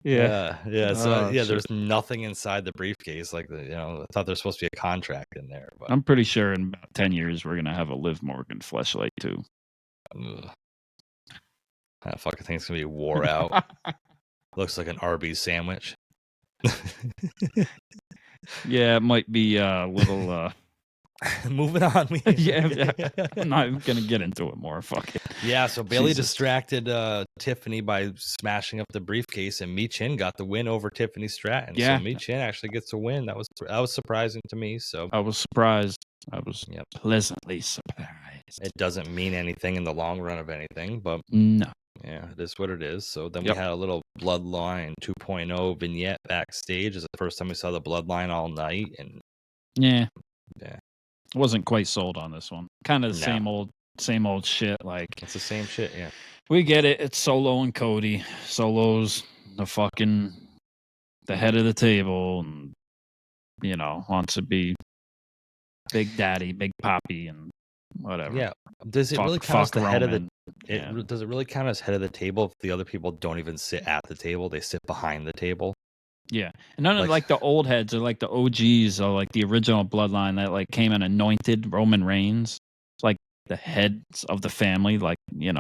Yeah. So Oh, shit. there's nothing inside the briefcase. Like I thought there's supposed to be a contract in there, but I'm pretty sure in about 10 years we're gonna have a Liv Morgan fleshlight too. ugh. That fucking thing's gonna be wore out. Looks like an Arby's sandwich. Yeah, it might be a little. Moving on. Yeah, I'm not even gonna get into it more. Fuck it. Yeah, so Bailey Jesus. distracted Tiffany by smashing up the briefcase, and Mi Chin got the win over Tiffany Stratton. Yeah. So Mi Chin actually gets a win. That was surprising to me. So I was surprised. I was Yep. pleasantly surprised. It doesn't mean anything in the long run of anything, but No. yeah, it is what it is. So then Yep. we had a little Bloodline 2.0 vignette backstage. It's the first time we saw the Bloodline all night, and Yeah. Yeah. Wasn't quite sold on this one. Kind of the No. same old shit. Like, it's the same shit. Yeah, we get it. It's Solo and Cody. Solo's the head of the table, and wants to be Big Daddy, Big Poppy, and whatever. yeah. Does it really count as the head of the? Roman. Does it really count as head of the table if the other people don't even sit at the table? They sit behind the table. Yeah, and none of like the old heads or like the OGs or like the original Bloodline that like came and anointed Roman Reigns, like the heads of the family, like the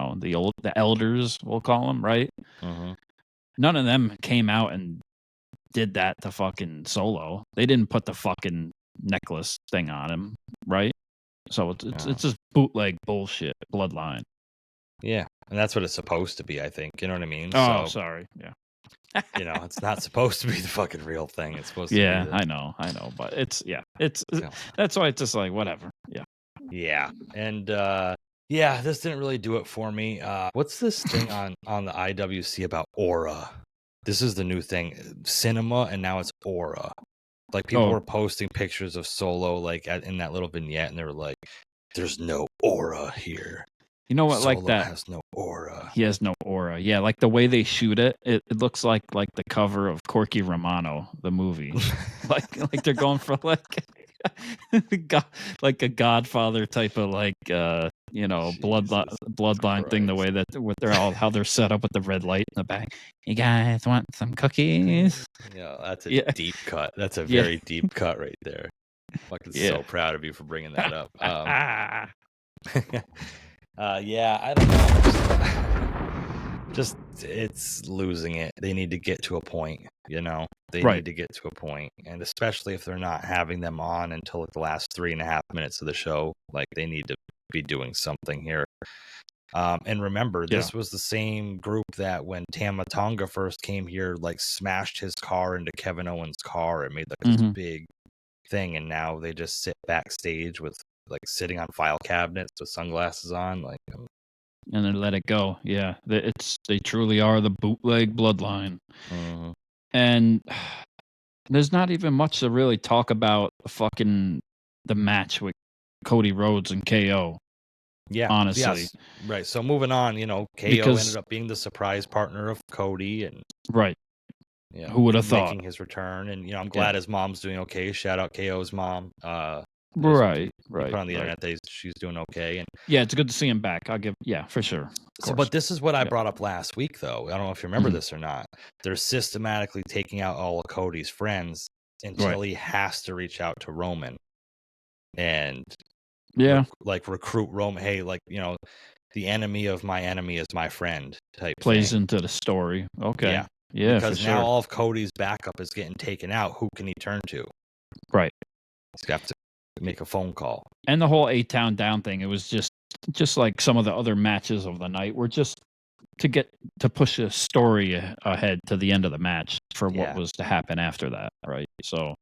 elders, we'll call them, right? Mm-hmm. None of them came out and did that to fucking Solo. They didn't put the fucking necklace thing on him, right? So it's just bootleg bullshit Bloodline. Yeah, and that's what it's supposed to be. I think you know what I mean. Oh, so, sorry. Yeah. It's not supposed to be the fucking real thing. It's supposed to Yeah, be I know, but it's that's why it's just like whatever. Yeah, and this didn't really do it for me. What's this thing on the IWC about aura? This is the new thing, cinema, and now it's aura. Like people were posting pictures of Solo like in that little vignette, and they were like, "There's no aura here." You know what? Solo Like that has no aura. He has no aura. Yeah, like the way they shoot it, it looks like the cover of Corky Romano, the movie. like they're going for like like a Godfather type of like bloodline thing. The way that how they're set up with the red light in the back. You guys want some cookies? Yeah, that's a deep cut. That's a very deep cut right there. Fucking so proud of you for bringing that up. I don't know. Just it's losing it. They need to get to a point, They need to get to a point, and especially if they're not having them on until the last 3.5 minutes of the show, like they need to be doing something here. And remember, this was the same group that when Tama Tonga first came here, like smashed his car into Kevin Owens' car and made like this big thing, and now they just sit backstage with like sitting on file cabinets with sunglasses on, like, and then let it go. Yeah, they truly are the bootleg Bloodline, and there's not even much to really talk about. The match with Cody Rhodes and KO. Yeah, honestly, yes. Right. So moving on, KO ended up being the surprise partner of Cody, and who would have thought making his return? And I'm glad his mom's doing okay. Shout out KO's mom. Right. Put on the internet that she's doing okay, and it's good to see him back. I'll give for sure. So, but this is what I brought up last week, though. I don't know if you remember this or not. They're systematically taking out all of Cody's friends until he has to reach out to Roman, and recruit Roman. Hey, the enemy of my enemy is my friend. Type plays thing. into the story. Okay, yeah, because now all of Cody's backup is getting taken out. Who can he turn to? Right. He's got to make a phone call. And the whole A-Town Down thing, it was just like some of the other matches of the night were just to push a story ahead to the end of the match for what was to happen after that, right? So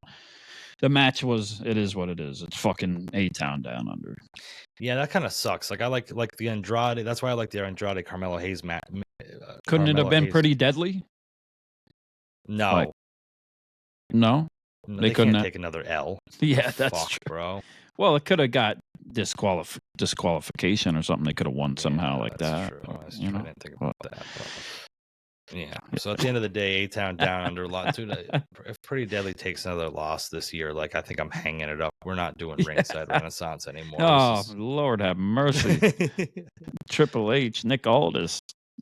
the match it is what it is. It's fucking A-Town Down Under. Yeah, that kind of sucks. Like I like the Andrade. That's why I like the Andrade Carmelo Hayes match. Couldn't it have been pretty deadly? No. No? They couldn't take another L. Yeah, that's true, bro. Well, it could have got disqualification or something. They could have won somehow like that. True. But, I was you trying know, to think about that. But yeah. So at the end of the day, A-Town down under a lot. Dude, if Pretty Deadly takes another loss this year, like I think I'm hanging it up. We're not doing Ringside Renaissance anymore. Oh, Lord have mercy. Triple H, Nick Aldis.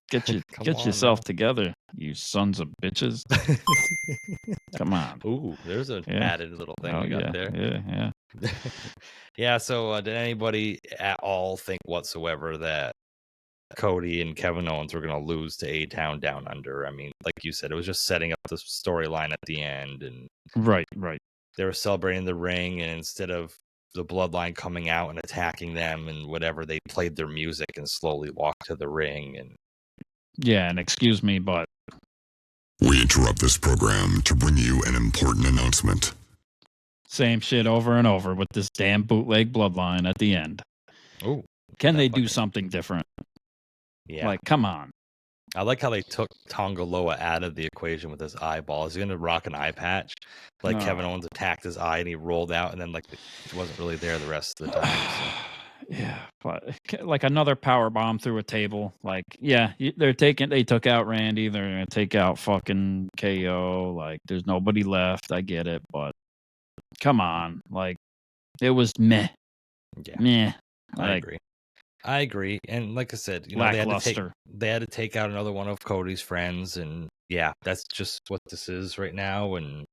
Get yourself together, you sons of bitches. Come on. Ooh, there's an added little thing we got there. Yeah. Yeah, so did anybody at all think whatsoever that Cody and Kevin Owens were going to lose to A-Town Down Under? I mean, like you said, it was just setting up the storyline at the end. And Right. they were celebrating the ring, and instead of the Bloodline coming out and attacking them and whatever, they played their music and slowly walked to the ring. And yeah, and excuse me, but we interrupt this program to bring you an important announcement. Same shit over and over with this damn bootleg Bloodline at the end. Oh, can they do something different? Yeah, like come on. I like how they took Tonga Loa out of the equation with his eyeball. Is he going to rock an eye patch? Like Kevin Owens attacked his eye and he rolled out, and then like it wasn't really there the rest of the time. So. Yeah, but like another power bomb through a table. Like, yeah, they took out Randy. They're gonna take out fucking KO. Like, there's nobody left. I get it, but come on, like, it was meh. Yeah, meh. I agree. And like I said, you know, they had to take out another one of Cody's friends, and yeah, that's just what this is right now. And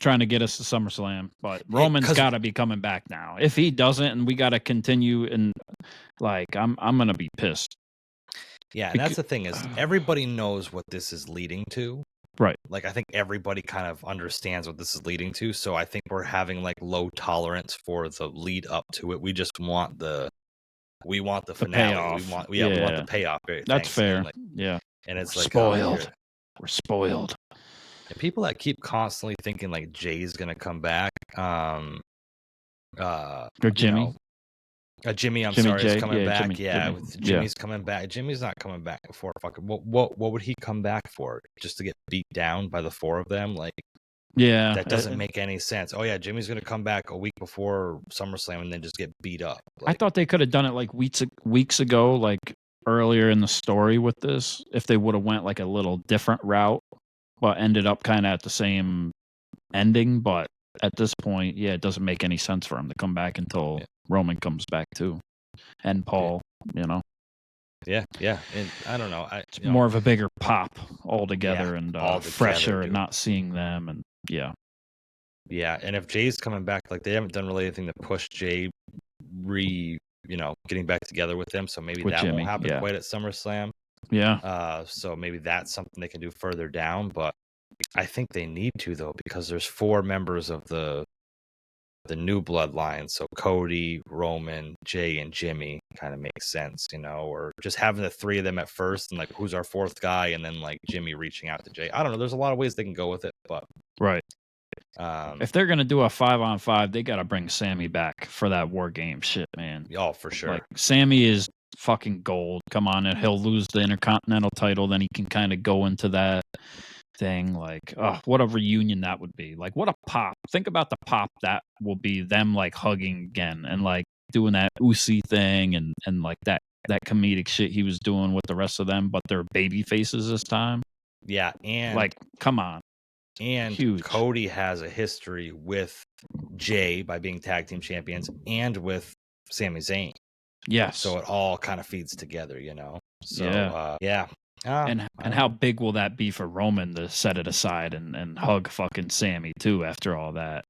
trying to get us to SummerSlam, but Roman's got to be coming back now. If he doesn't, and we got to continue, and like I'm gonna be pissed. Yeah, and that's the thing is everybody knows what this is leading to. Right. Like I think everybody kind of understands what this is leading to. So I think we're having like low tolerance for the lead up to it. We just want the finale. Payoff. We want the payoff. Great, that's fair. And like, yeah. And it's like spoiled. We're spoiled. And people that keep constantly thinking like Jey's gonna come back. Or Jimmy. Jimmy, Jey, is coming back. Jimmy. Jimmy's coming back. Jimmy's not coming back before fucking what would he come back for? Just to get beat down by the four of them? Like, yeah, that doesn't make any sense. Oh yeah, Jimmy's gonna come back a week before SummerSlam and then just get beat up. Like, I thought they could have done it like weeks ago, like earlier in the story with this, if they would have went like a little different route, but ended up kind of at the same ending. But at this point, yeah, it doesn't make any sense for him to come back until Roman comes back too, and Paul, you know. Yeah, and I don't know. It's more of a bigger pop altogether, and altogether, fresher, and not seeing them, and yeah. And if Jey's coming back, like they haven't done really anything to push Jey getting back together with them, so maybe with that Jimmy, won't happen quite at SummerSlam. Yeah. So maybe that's something they can do further down, but I think they need to though, because there's 4 members of the new bloodline. So Cody, Roman, Jey, and Jimmy kind of makes sense, or just having the 3 of them at first, and like who's our 4th guy, and then like Jimmy reaching out to Jey. I don't know. There's a lot of ways they can go with it, but right. If they're gonna do a 5-on-5, they gotta bring Sami back for that War Game shit, man. Oh, for sure. Like, Sami is fucking gold. Come on, and he'll lose the Intercontinental title, then he can kind of go into that thing. Like, what a reunion that would be. Like, what a pop. Think about the pop that will be, them like hugging again and like doing that Usi thing and like that comedic shit he was doing with the rest of them, but they're baby faces this time. Yeah, and like, come on. And huge. Cody has a history with Jey by being tag team champions and with Sami Zayn. Yes. So it all kind of feeds together, So, and how big will that be for Roman to set it aside and hug fucking Sami too after all that,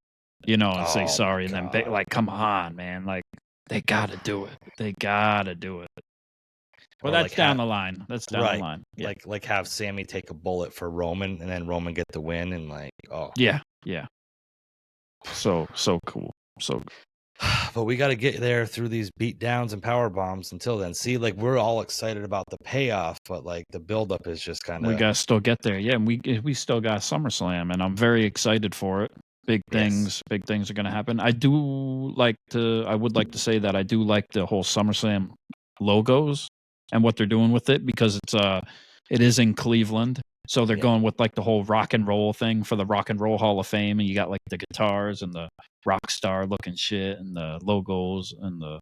and say sorry, and then like, come on, man, like they got to do it. They got to do it. Well, that's like down the line. That's down the line. Yeah. Like have Sami take a bullet for Roman and then Roman get the win and like, yeah. So cool. So but we got to get there through these beat downs and power bombs. Until then, see, like we're all excited about the payoff, but like the buildup is just kind of. We gotta still get there, yeah. And we still got SummerSlam, and I'm very excited for it. Big things are gonna happen. I would like to say that I do like the whole SummerSlam logos and what they're doing with it, because it is in Cleveland. So they're going with like the whole rock and roll thing for the Rock and Roll Hall of Fame, and you got like the guitars and the rock star looking shit and the logos and the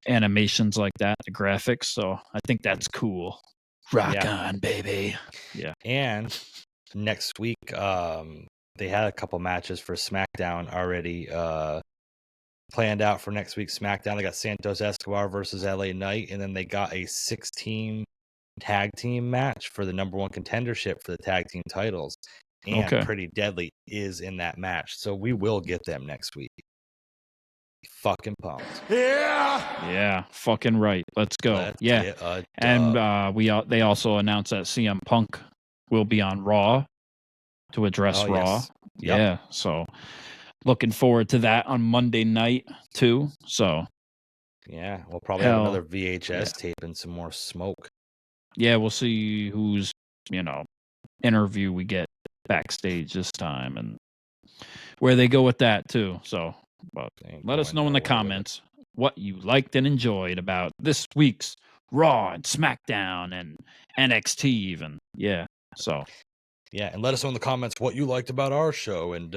animations like that, the graphics. So I think that's cool. Rock on, baby. Yeah. And next week, they had a couple matches for SmackDown already planned out for next week's SmackDown. They got Santos Escobar versus LA Knight, and then they got a 6-team tag team match for the number 1 contendership for the tag team titles. And Pretty Deadly is in that match. So we will get them next week. Fucking pumped. Yeah, fucking right. Let's go. And they also announced that CM Punk will be on Raw to address Raw. Yes. Yep. Yeah, so looking forward to that on Monday night too. So yeah, we'll probably have another VHS tape and some more smoke. Yeah, we'll see whose interview we get backstage this time and where they go with that too. So, but let us know in the comments what you liked and enjoyed about this week's Raw and SmackDown and NXT even. Yeah. So. Yeah, and let us know in the comments what you liked about our show. And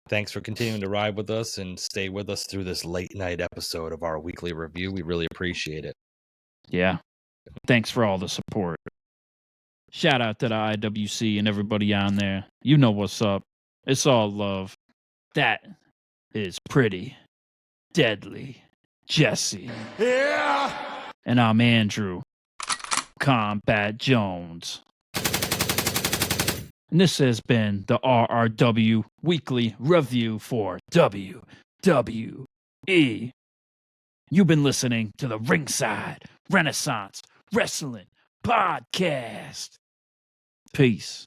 thanks for continuing to ride with us and stay with us through this late night episode of our weekly review. We really appreciate it. Yeah. Thanks for all the support. Shout out to the IWC and everybody on there. You know what's up. It's all love. That is Pretty Deadly Jesse. Yeah! And I'm Andrew Combat Jones. And this has been the RRW Weekly Review for WWE. You've been listening to the Ringside Renaissance Wrestling Podcast. Peace.